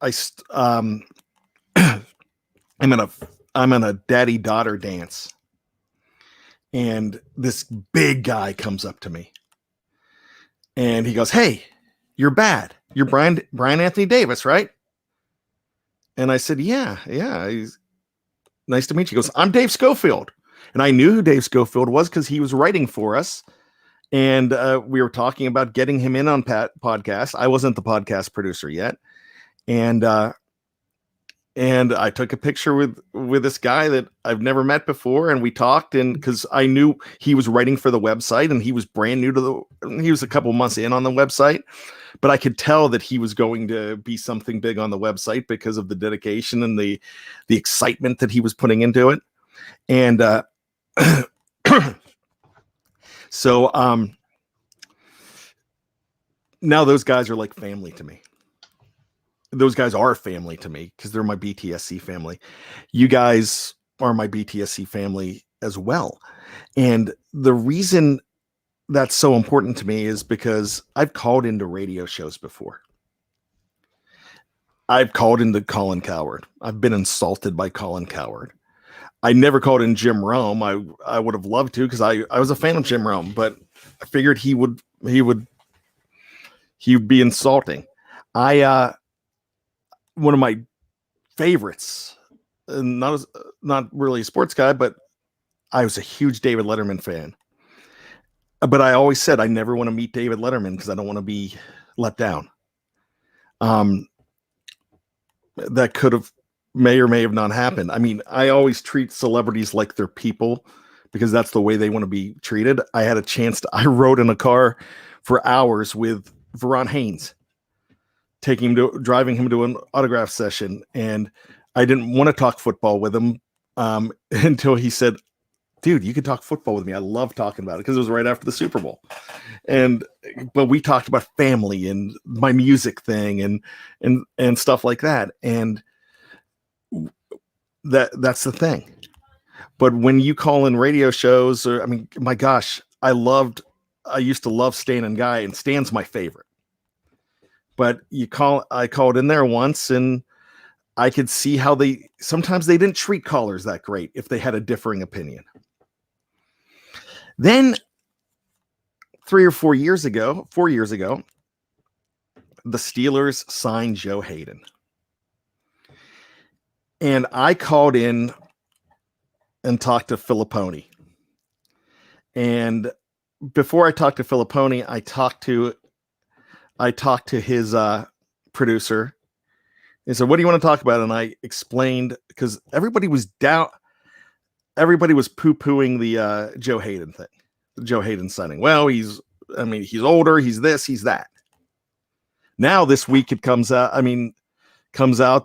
Speaker 1: I'm in a daddy-daughter dance, and this big guy comes up to me, and he goes, "Hey, you're bad. You're Bryan Anthony Davis, right?" And I said, yeah. He's nice to meet you. He goes, "I'm Dave Schofield." And I knew who Dave Schofield was because he was writing for us. And we were talking about getting him in on podcast. I wasn't the podcast producer yet. And I took a picture with this guy that I've never met before. And we talked, and because I knew he was writing for the website, and he was brand new he was a couple months in on the website, but I could tell that he was going to be something big on the website because of the dedication and the excitement that he was putting into it. And so now those guys are like family to me. Those guys are family to me because they're my BTSC family. You guys are my BTSC family as well. And the reason that's so important to me is because I've called into radio shows before. I've called into Colin Cowherd. I've been insulted by Colin Cowherd. I never called in Jim Rome. I would have loved to, because I was a fan of Jim Rome, but I figured he would be insulting. One of my favorites, not really a sports guy, but I was a huge David Letterman fan. But I always said I never want to meet David Letterman because I don't want to be let down. That may or may have not happened. I mean, I always treat celebrities like they're people because that's the way they want to be treated. I had a chance I rode in a car for hours with Veron Haynes, driving him to an autograph session. And I didn't want to talk football with him until he said, "Dude, you can talk football with me. I love talking about it," because it was right after the Super Bowl. But we talked about family and my music thing and stuff like that. And that's the thing. But when you call in radio shows, I mean, my gosh, I used to love Stan and Guy, and Stan's my favorite. But I called in there once, and I could see how sometimes they didn't treat callers that great if they had a differing opinion. Then 4 years ago, the Steelers signed Joe Hayden. And I called in and talked to Filipponi. And before I talked to Filipponi, I talked to his producer. And said, "What do you want to talk about?" And I explained, because everybody was poo-pooing the Joe Hayden thing, the Joe Hayden signing. Well, he's older, he's this, he's that. Now this week it comes out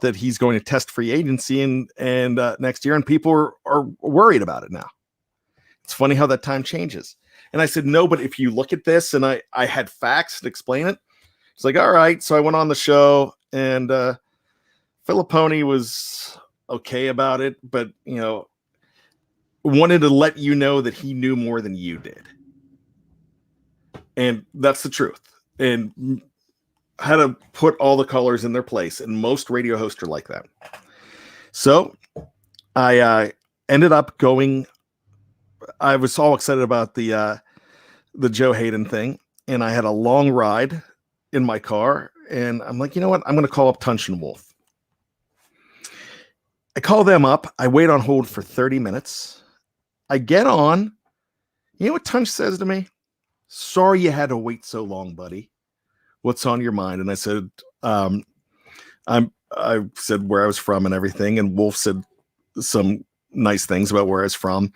Speaker 1: that he's going to test free agency and next year, and people are worried about it now. It's funny how that time changes. And I said, "No, but if you look at this," and I had facts to explain it. It's like, all right. So I went on the show, and Filipponi was okay about it, but wanted to let you know that he knew more than you did. And that's the truth. And how to put all the colors in their place. And most radio hosts are like that. So I ended up going. I was all excited about the the Joe Hayden thing, and I had a long ride in my car, and I'm like, you know what? I'm going to call up Tunch and Wolf. I call them up. I wait on hold for 30 minutes. I get on. You know what Tunch says to me? Sorry you had to wait so long, buddy. What's on your mind? And I said, I said where I was from and everything. And Wolf said some nice things about where I was from.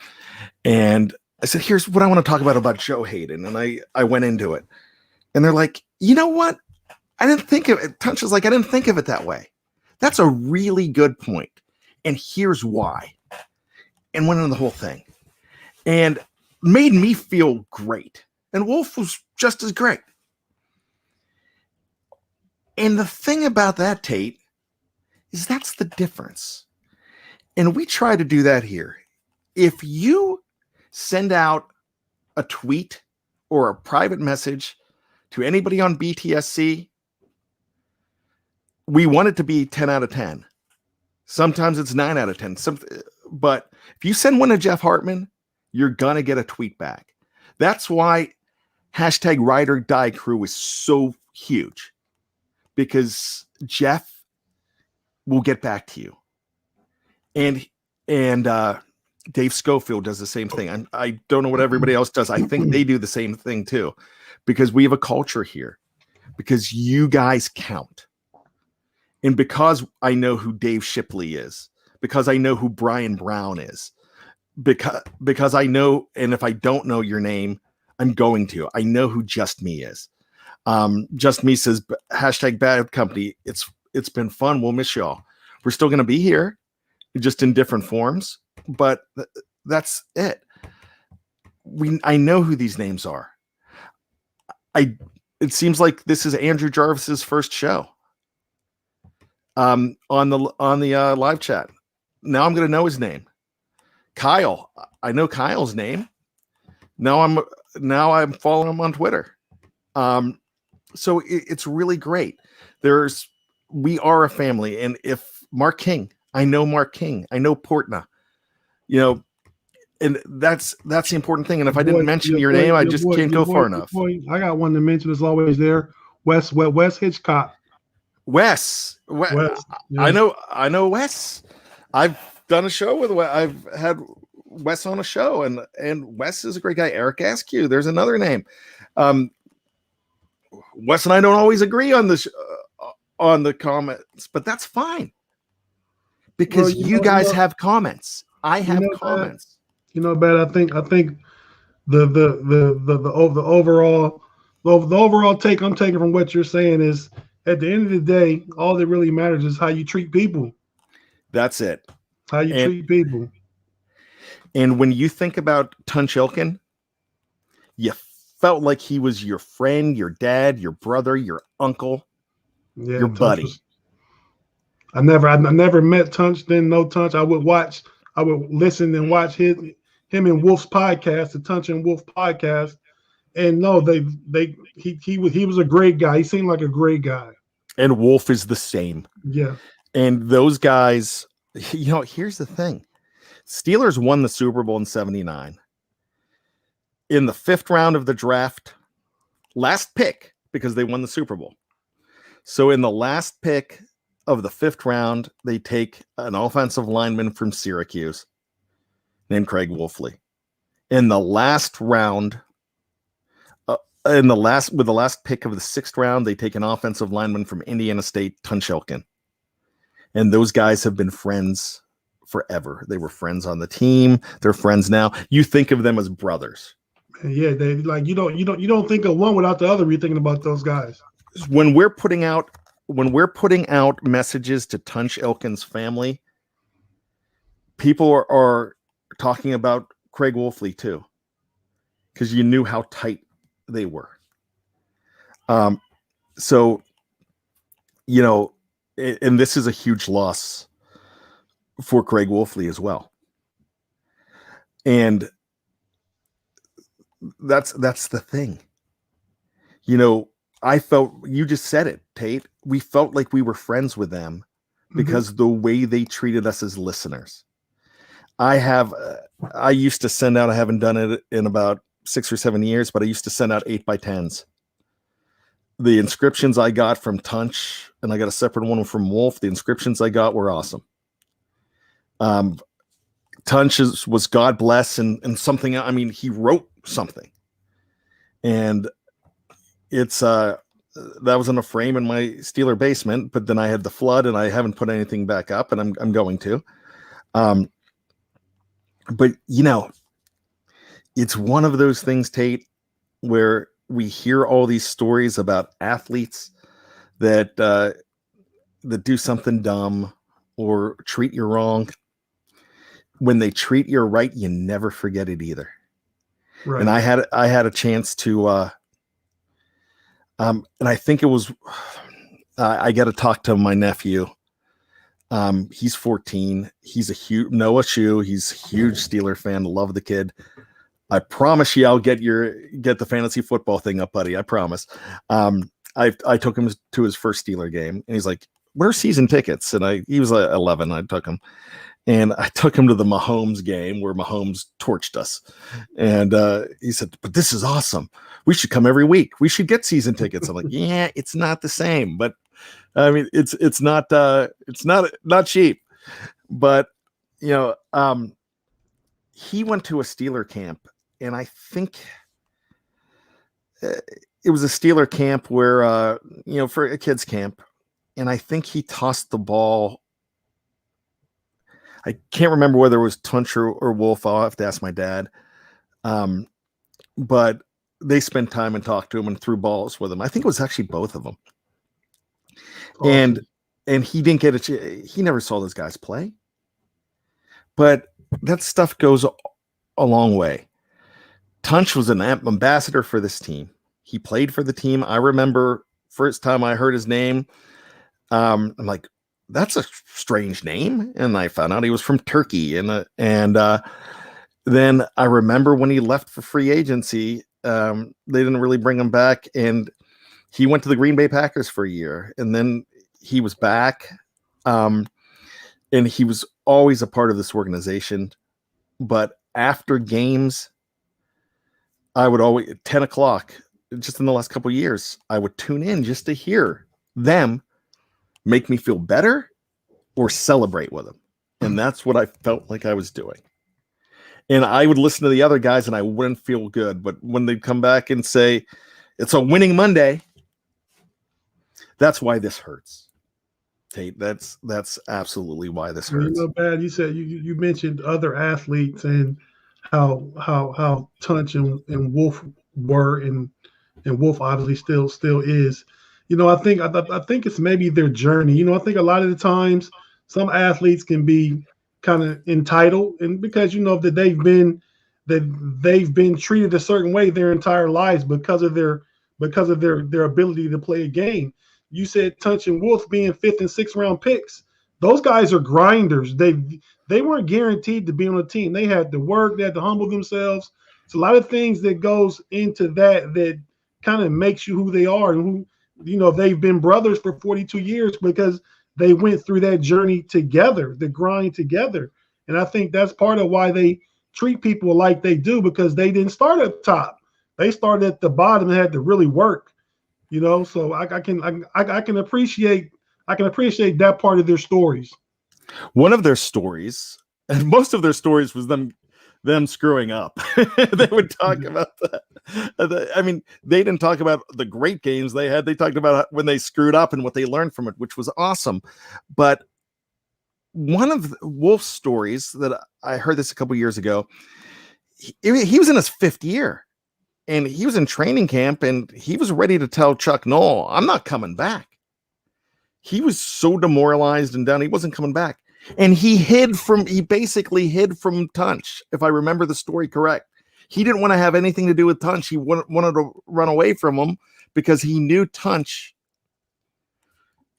Speaker 1: And I said, here's what I want to talk about Joe Hayden. And I went into it. And they're like, you know what? I didn't think of it. Tunch is like, I didn't think of it that way. That's a really good point. And here's why. And went into the whole thing. And made me feel great. And Wolf was just as great. And the thing about that, Tate, is that's the difference. And we try to do that here. If you send out a tweet or a private message to anybody on BTSC, we want it to be 10 out of 10. Sometimes it's 9 out of 10. But if you send one to Jeff Hartman, you're going to get a tweet back. That's why hashtag Ride or Die Crew is so huge, because Jeff will get back to you. And Dave Schofield does the same thing. I don't know what everybody else does. I think they do the same thing too, because we have a culture here, because you guys count. And because I know who Dave Shipley is, because I know who Bryan Brown is, because I know, and if I don't know your name, I'm going to. I know who Just Me is. Just Me says, hashtag Bad Company. It's been fun. We'll miss y'all. We're still going to be here, just in different forms, but that's it. I know who these names are. It seems like this is Andrew Jarvis's first show. On the live chat. Now I'm going to know his name. Kyle. I know Kyle's name. Now I'm following him on Twitter. So it's really great. We are a family. And if Mark King, I know Mark King, I know Portna, and that's the important thing. And if I didn't mention your name, I just can't go far enough.
Speaker 2: I got one to mention is always there. Wes Hitchcock.
Speaker 1: Wes. Yeah. I know Wes. I've done a show with Wes. I've had Wes on a show, and Wes is a great guy. Eric Askew. There's another name. Wes and I don't always agree on on the comments, but that's fine, because you guys have comments. I have comments.
Speaker 2: But I think the overall take I'm taking from what you're saying is, at the end of the day, all that really matters is how you treat people.
Speaker 1: That's it.
Speaker 2: How you treat people.
Speaker 1: And when you think about Tunch Ilkin, you felt like he was your friend, your dad, your brother, your uncle, your buddy.
Speaker 2: I never met Tunch, didn't know Tunch. I would listen and watch him and Wolf's podcast, the Tunch and Wolf podcast. And no, he was a great guy. He seemed like a great guy. And
Speaker 1: Wolf is the same.
Speaker 2: Yeah.
Speaker 1: And those guys, here's the thing. Steelers won the Super Bowl in 79. In the 5th round of the draft, last pick, because they won the Super Bowl. So in the last pick of the 5th round, they take an offensive lineman from Syracuse named Craig Wolfley. In the last round, with the last pick of the 6th round, they take an offensive lineman from Indiana State, Tunch Ilkin. And those guys have been friends forever. They were friends on the team. They're friends now. You think of them as brothers.
Speaker 2: Yeah, they you don't think of one without the other. You're thinking about those guys.
Speaker 1: When we're putting out messages to Tunch Ilkin's family, people are talking about Craig Wolfley too, because you knew how tight they were. So, and this is a huge loss for Craig Wolfley as well. And that's the thing. I felt, you just said it, Tate. We felt like we were friends with them because the way they treated us as listeners. I used to send out, I haven't done it in about 6 or 7 years, but I used to send out 8x10s. The inscriptions I got from Tunch, and I got a separate one from Wolf. The inscriptions I got were awesome. Tunch was God bless, and something. I mean, he wrote something, and it's that was in a frame in my Steeler basement. But then I had the flood, and I haven't put anything back up, and I'm going to. But you know, it's one of those things, Tate, where we hear all these stories about athletes that do something dumb or treat you wrong. When they treat you right, you never forget it either. Right. And I had a chance to, and I think it was, I got to talk to my nephew. He's 14. He's a huge Noah Shue. He's a huge Steeler fan. Love the kid. I promise you, I'll get the fantasy football thing up, buddy. I promise. I took him to his first Steeler game, and he's like, "Where's season tickets?" And he was 11. I took him, and I took him to the Mahomes game where Mahomes torched us. And he said, "But this is awesome. We should come every week. We should get season tickets." I'm like, "Yeah, it's not the same, but I mean, it's not cheap." But you know, he went to a Steeler camp. And I think it was a Steeler camp where, for a kid's camp. And I think he tossed the ball. I can't remember whether it was Tunch or Wolf. I'll have to ask my dad. But they spent time and talked to him and threw balls with him. I think it was actually both of them. Awesome. And he didn't get he never saw those guys play. But that stuff goes a long way. Tunch was an ambassador for this team. He played for the team. I remember first time I heard his name, I'm like, that's a strange name. And I found out he was from Turkey. And then I remember when he left for free agency, they didn't really bring him back. And he went to the Green Bay Packers for a year. And then he was back. And he was always a part of this organization. But after games, I would always at 10 o'clock, just in the last couple of years, I would tune in just to hear them make me feel better or celebrate with them. And that's what I felt like I was doing. And I would listen to the other guys and I wouldn't feel good. But when they'd come back and say, it's a winning Monday, that's why this hurts. Tate, that's absolutely why this hurts.
Speaker 2: You know, bad. You said you mentioned other athletes and how Tunch and Wolf were, and Wolf obviously still is. You know, I think it's maybe their journey. You know, I think a lot of the times some athletes can be kind of entitled, and because that they've been treated a certain way their entire lives because of their ability to play a game. You said Tunch and Wolf being 5th and 6th round picks. Those guys are grinders. They weren't guaranteed to be on a team. They had to work. They had to humble themselves. It's a lot of things that goes into that kind of makes you who they are, and who, they've been brothers for 42 years because they went through that journey together, the grind together. And I think that's part of why they treat people like they do, because they didn't start at the top. They started at the bottom and had to really work. So I can appreciate that part of their stories.
Speaker 1: One of their stories, and most of their stories, was them screwing up. They would talk about that. I mean, they didn't talk about the great games they had. They talked about when they screwed up and what they learned from it, which was awesome. But one of Wolf's stories that I heard this a couple years ago, he was in his 5th year. And he was in training camp, and he was ready to tell Chuck Noll, I'm not coming back. He was so demoralized and down, he wasn't coming back. And he basically hid from Tunch, if I remember the story correct. He didn't want to have anything to do with Tunch. He wanted to run away from him because he knew Tunch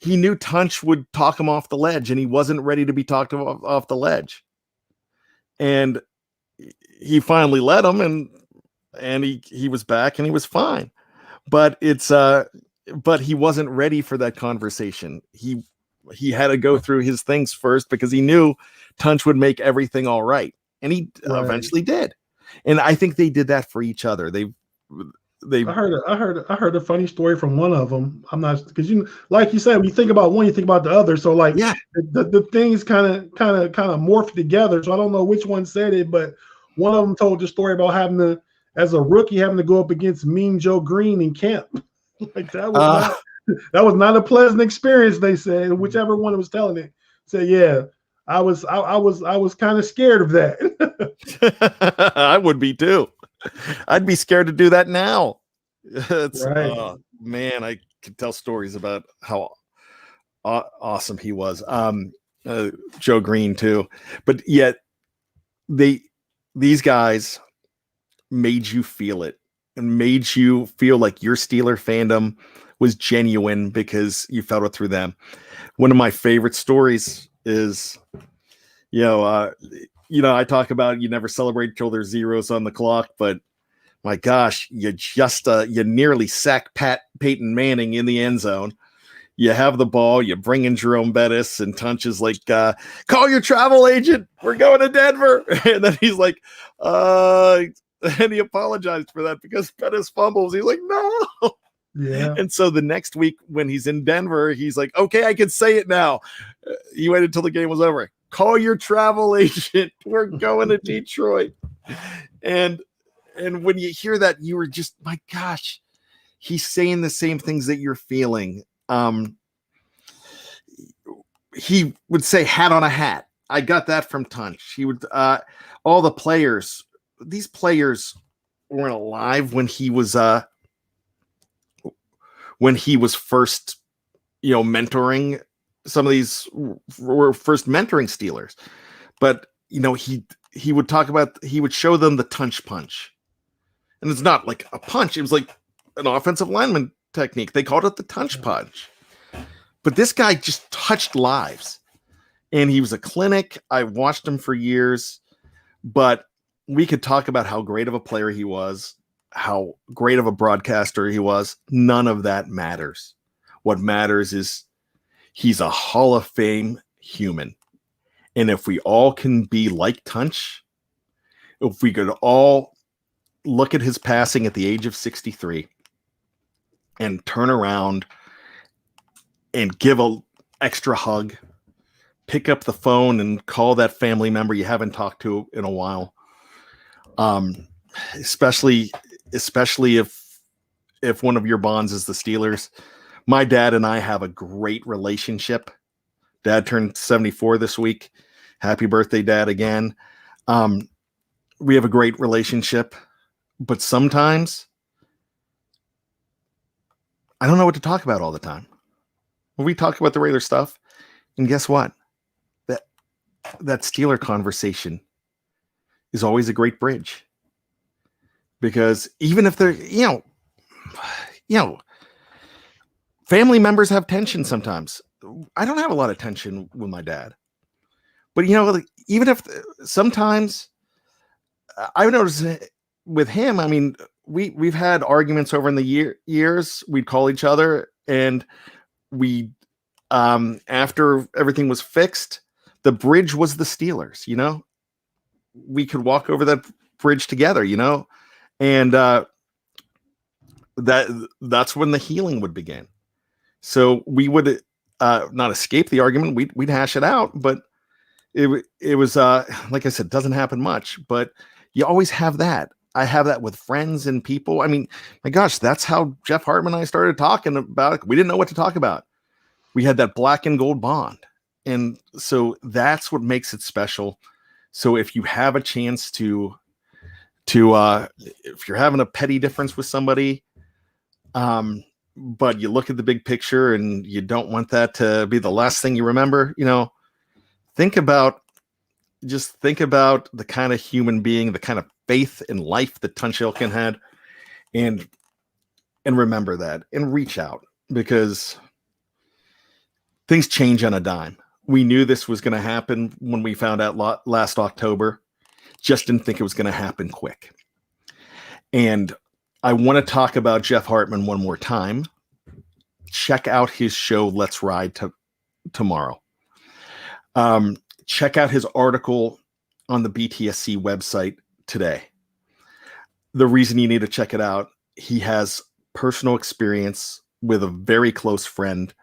Speaker 1: would talk him off the ledge, and he wasn't ready to be talked off the ledge. And he finally let him, and he was back and he was fine, but he wasn't ready for that conversation. He had to go through his things first because he knew Tunch would make everything all right. And he eventually did. And I think they did that for each other. They
Speaker 2: I heard a funny story from one of them. I'm not, because like you said, when you think about one, you think about the other. So like,
Speaker 1: yeah,
Speaker 2: the things kind of morphed together. So I don't know which one said it, but one of them told the story about having to, as a rookie, having to go up against Mean Joe Green in camp. Like that was not a pleasant experience. They said, whichever one was telling it said, yeah, I was kind of scared of that.
Speaker 1: I would be too. I'd be scared to do that now. It's
Speaker 2: Right.
Speaker 1: Man, I could tell stories about how awesome he was. Joe Green too, but yet these guys made you feel it and made you feel like your Steeler fandom was genuine because you felt it through them. One of my favorite stories is, I talk about you never celebrate till there's zeros on the clock, but my gosh, you nearly sack Peyton Manning in the end zone. You have the ball, you bring in Jerome Bettis, and Tunch is like, call your travel agent. We're going to Denver. And then he's like, and he apologized for that because Bettis fumbles. He's like, no.
Speaker 2: Yeah.
Speaker 1: And so the next week when he's in Denver, he's like, okay, I can say it now. He waited until the game was over. Call your travel agent. We're going to Detroit. And when you hear that, you were just, my gosh, he's saying the same things that you're feeling. He would say hat on a hat. I got that from Tunch. He would, all the players, these players weren't alive when he was first, mentoring. Some of these were first mentoring Steelers, but he would talk about, he would show them the Tunch Punch, and it's not like a punch. It was like an offensive lineman technique. They called it the Tunch Punch, but this guy just touched lives, and he was a clinic. I watched him for years, but we could talk about how great of a player he was, how great of a broadcaster he was. None of that matters. What matters is he's a Hall of Fame human. And if we all can be like Tunch, if we could all look at his passing at the age of 63 and turn around and give an extra hug, pick up the phone and call that family member you haven't talked to in a while, especially if one of your bonds is the Steelers. My dad and I have a great relationship. Dad turned 74 this week. Happy birthday, Dad, again. We have a great relationship, but sometimes I don't know what to talk about all the time. We talk about the regular stuff, and guess what? That Steeler conversation is always a great bridge, because even if they're, family members have tension sometimes. I don't have a lot of tension with my dad, but even if sometimes I've noticed with him, I mean, we've had arguments over in the years. We'd call each other, and we, after everything was fixed, the bridge was the Steelers. We could walk over that bridge together. And that's when the healing would begin. So we would not escape the argument. We'd hash it out, but it was like I said, doesn't happen much, but you always have that. I have that with friends and people. I mean, my gosh, that's how Jeff Hartman and I started talking about it. We didn't know what to talk about. We had that black and gold bond. And so that's what makes it special. So if you have a chance to if you're having a petty difference with somebody, but you look at the big picture and you don't want that to be the last thing you remember, think about the kind of human being, the kind of faith in life that Tunch Ilkin had, and remember that and reach out, because things change on a dime. We knew this was going to happen when we found out last October. Just didn't think it was going to happen quick. And I want to talk about Jeff Hartman one more time. Check out his show, Let's Ride tomorrow. Check out his article on the BTSC website today. the reason you need to check it out, he has personal experience with a very close friend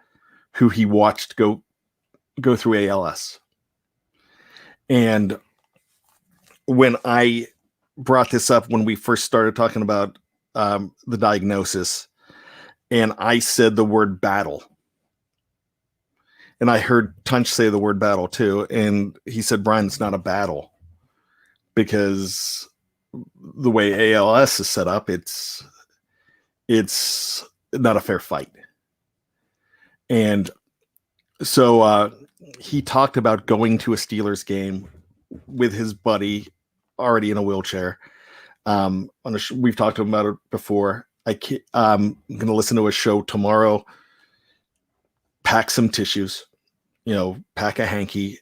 Speaker 1: who he watched go through ALS. And when I brought this up when we first started talking about the diagnosis, and I said the word battle, and I heard Tunch say the word battle too, and he said, Bryan, it's not a battle, because the way ALS is set up, it's not a fair fight. And so he talked about going to a Steelers game with his buddy already in a wheelchair. We've talked to him about it before. I'm going to listen to a show tomorrow. Pack some tissues, pack a hanky,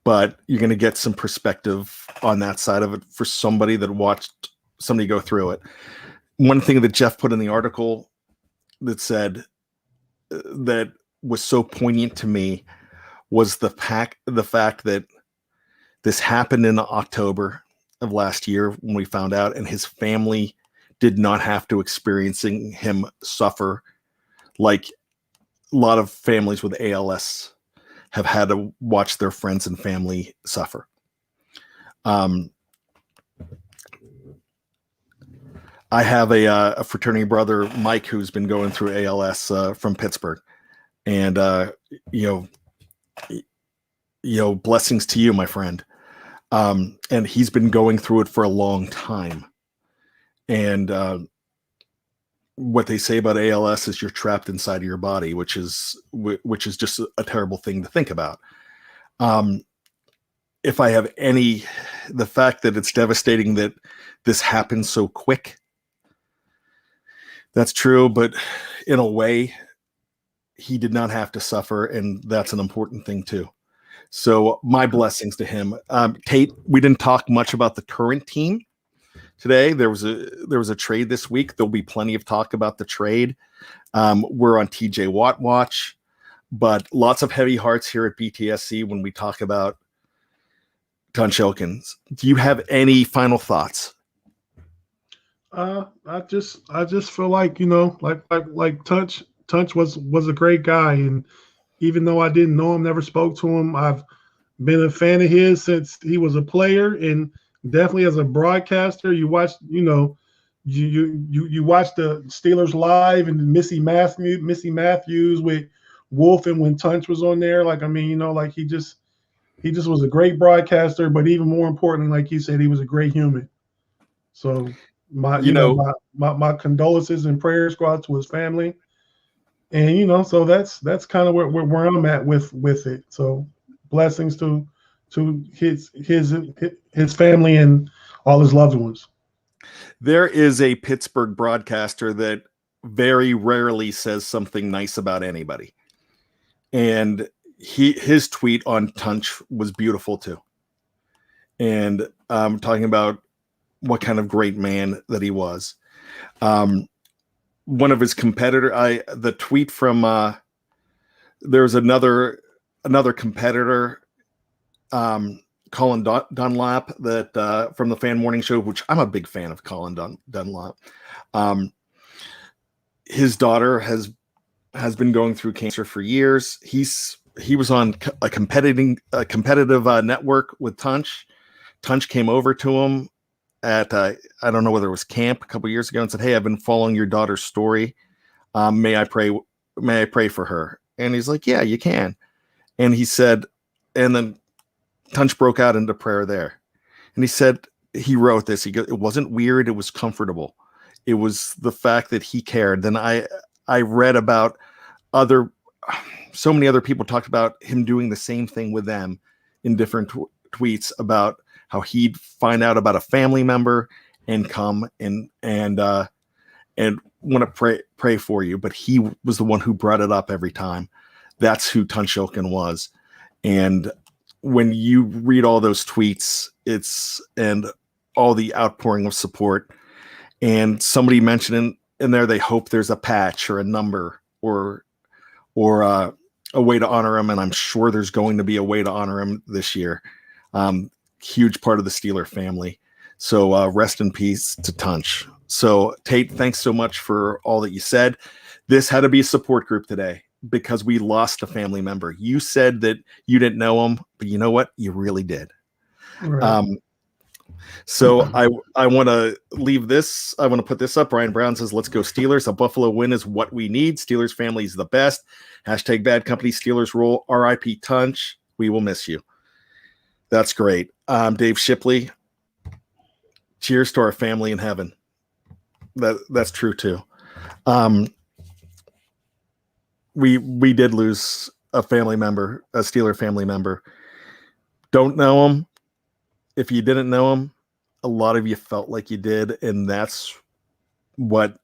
Speaker 1: but you're going to get some perspective on that side of it for somebody that watched somebody go through it. One thing that Jeff put in the article that said that was so poignant to me was the fact that this happened in October of last year when we found out, and his family did not have to experiencing him suffer like a lot of families with ALS have had to watch their friends and family suffer. I have a fraternity brother, Mike, who's been going through ALS from Pittsburgh, and blessings to you, my friend. And he's been going through it for a long time. And what they say about ALS is you're trapped inside of your body, which is just a terrible thing to think about. If I have the fact that it's devastating that this happened so quick, that's true, but in a way, he did not have to suffer, and that's an important thing too. So my blessings to him. Tate, we didn't talk much about the current team today. There was a trade this week. There'll be plenty of talk about the trade. We're on TJ Watt watch, but lots of heavy hearts here at BTSC when we talk about Tunch Ilkin. Do you have any final thoughts?
Speaker 2: I just feel like, like Tunch was a great guy, and even though I didn't know him, never spoke to him, I've been a fan of his since he was a player, and definitely as a broadcaster. You watch, you watch the Steelers live and Missy Matthews with Wolf, and when Tunch was on there, he just was a great broadcaster, but even more important, like you said, he was a great human. So my condolences and prayers go out to his family. And so that's kind of where I'm at with it. So blessings to his family and all his loved ones.
Speaker 1: There is a Pittsburgh broadcaster that very rarely says something nice about anybody, and his tweet on Tunch was beautiful too. And talking about what kind of great man that he was. One of his competitor, the tweet from there's another competitor, Colin Dunlap, that from the Fan Morning Show, which I'm a big fan of Colin Dunlap. His daughter has been going through cancer for years. He was on a competitive network with Tunch. Tunch came over to him at I don't know whether it was camp a couple years ago and said, "Hey, I've been following your daughter's story. May I pray for her?" And he's like, "Yeah, you can." And he said, and then Tunch broke out into prayer there. And he said, he wrote this. It wasn't weird. It was comfortable. It was the fact that he cared. Then I read about so many other people talked about him doing the same thing with them in different tweets about how he'd find out about a family member and come and want to pray for you. But he was the one who brought it up every time. That's who Tunch Ilkin was. And when you read all those tweets, and all the outpouring of support, and somebody mentioned in there, they hope there's a patch or a number or a way to honor him. And I'm sure there's going to be a way to honor him this year. Huge part of the Steeler family. So rest in peace to Tunch. So Tate, thanks so much for all that you said. This had to be a support group today because we lost a family member. You said that you didn't know him, but you know what? You really did.
Speaker 2: Right.
Speaker 1: So I want to leave this. I want to put this up. Brian Brown says, let's go Steelers. A Buffalo win is what we need. Steelers family is the best. Hashtag bad company. Steelers roll. RIP Tunch. We will miss you. That's great. Dave Shipley. Cheers to our family in heaven. That's true too. We did lose a family member, a Steeler family member. Don't know him. If you didn't know him, a lot of you felt like you did, and that's what.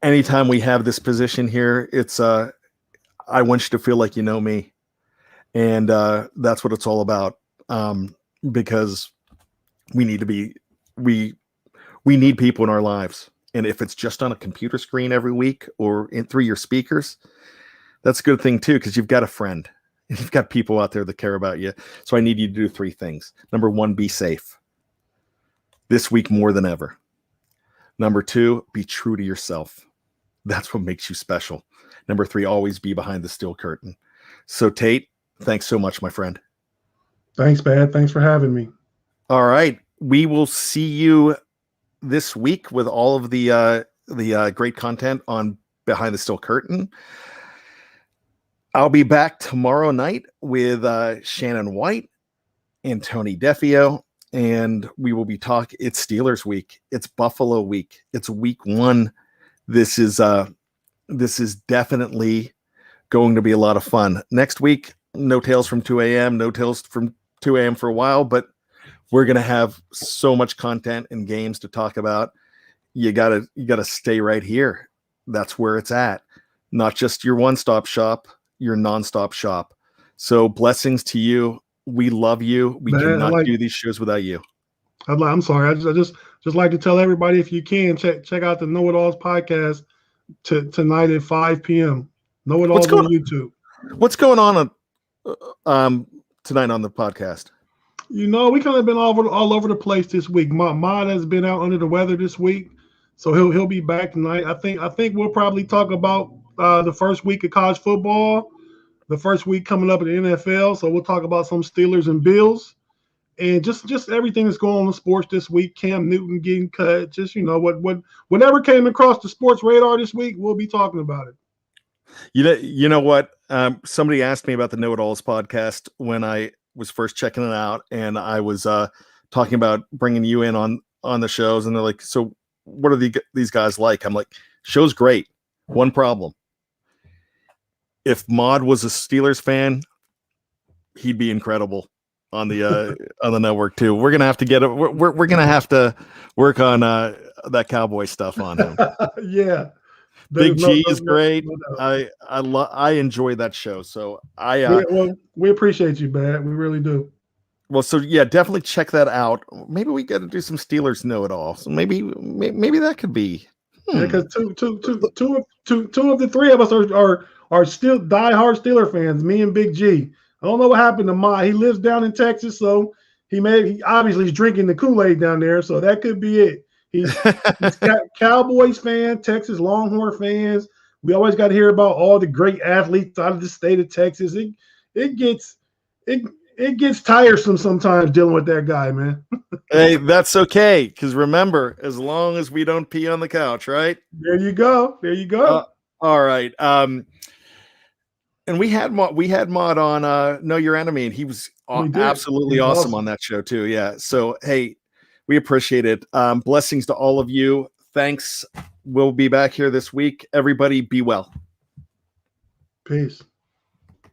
Speaker 1: Anytime we have this position here, it's I want you to feel like you know me, and that's what it's all about. Because we need to be we need people in our lives, and if it's just on a computer screen every week or through your speakers, that's a good thing too, because you've got a friend. You've got people out there that care about you. So I need you to do 3 things. Number 1, be safe. This week more than ever. Number 2, be true to yourself. That's what makes you special. Number 3, always be behind the steel curtain. So Tate, thanks so much, my friend.
Speaker 2: Thanks, man. Thanks for having me.
Speaker 1: All right. We will see you this week with all of the great content on Behind the Steel Curtain. I'll be back tomorrow night with Shannon White and Tony Defio, and we will be talking. It's Steelers week. It's Buffalo week. It's week 1. This is definitely going to be a lot of fun. Next week, no tales from 2 a.m., no tales from 2 a.m. for a while, but we're going to have so much content and games to talk about. You gotta stay right here. That's where it's at. Not just your one-stop shop, your nonstop shop. So blessings to you. We love you. We cannot do these shows without you.
Speaker 2: I'm sorry. I just like to tell everybody, if you can, check out the Know It Alls podcast tonight at 5 p.m. Know It Alls on YouTube.
Speaker 1: What's going on tonight on the podcast?
Speaker 2: We kind of been all over the place this week. Mod has been out under the weather this week, so he'll be back tonight. I think we'll probably talk about the first week of college football, the first week coming up in the NFL. So we'll talk about some Steelers and Bills, and just everything that's going on in sports this week. Cam Newton getting cut, just whatever came across the sports radar this week, we'll be talking about it.
Speaker 1: You know what? Somebody asked me about the Know It Alls podcast when I was first checking it out, and I was talking about bringing you in on the shows, and they're like, so what are these guys like? I'm like, show's great. One problem. If Mod was a Steelers fan, he'd be incredible on the network too. We're gonna have to get it. We're gonna have to work on that cowboy stuff on him.
Speaker 2: Yeah,
Speaker 1: Big G is great. I enjoy that show. So
Speaker 2: we appreciate you, man. We really do.
Speaker 1: Well, so yeah, definitely check that out. Maybe we got to do some Steelers Know It All. So maybe that could be.
Speaker 2: Yeah, because two of the 3 of us are still diehard Steeler fans. Me and Big G. I don't know what happened to Ma. He lives down in Texas, so he obviously is drinking the Kool-Aid down there. So that could be it. He's Cowboys fan, Texas Longhorn fans. We always got to hear about all the great athletes out of the state of Texas. It gets tiresome sometimes dealing with that guy, man.
Speaker 1: Hey, that's okay, because remember, as long as we don't pee on the couch, right?
Speaker 2: There you go.
Speaker 1: All right. And we had Mod on Know Your Enemy, and he was absolutely awesome on that show too. Yeah. So hey, we appreciate it. Blessings to all of you. Thanks. We'll be back here this week. Everybody be well.
Speaker 2: Peace.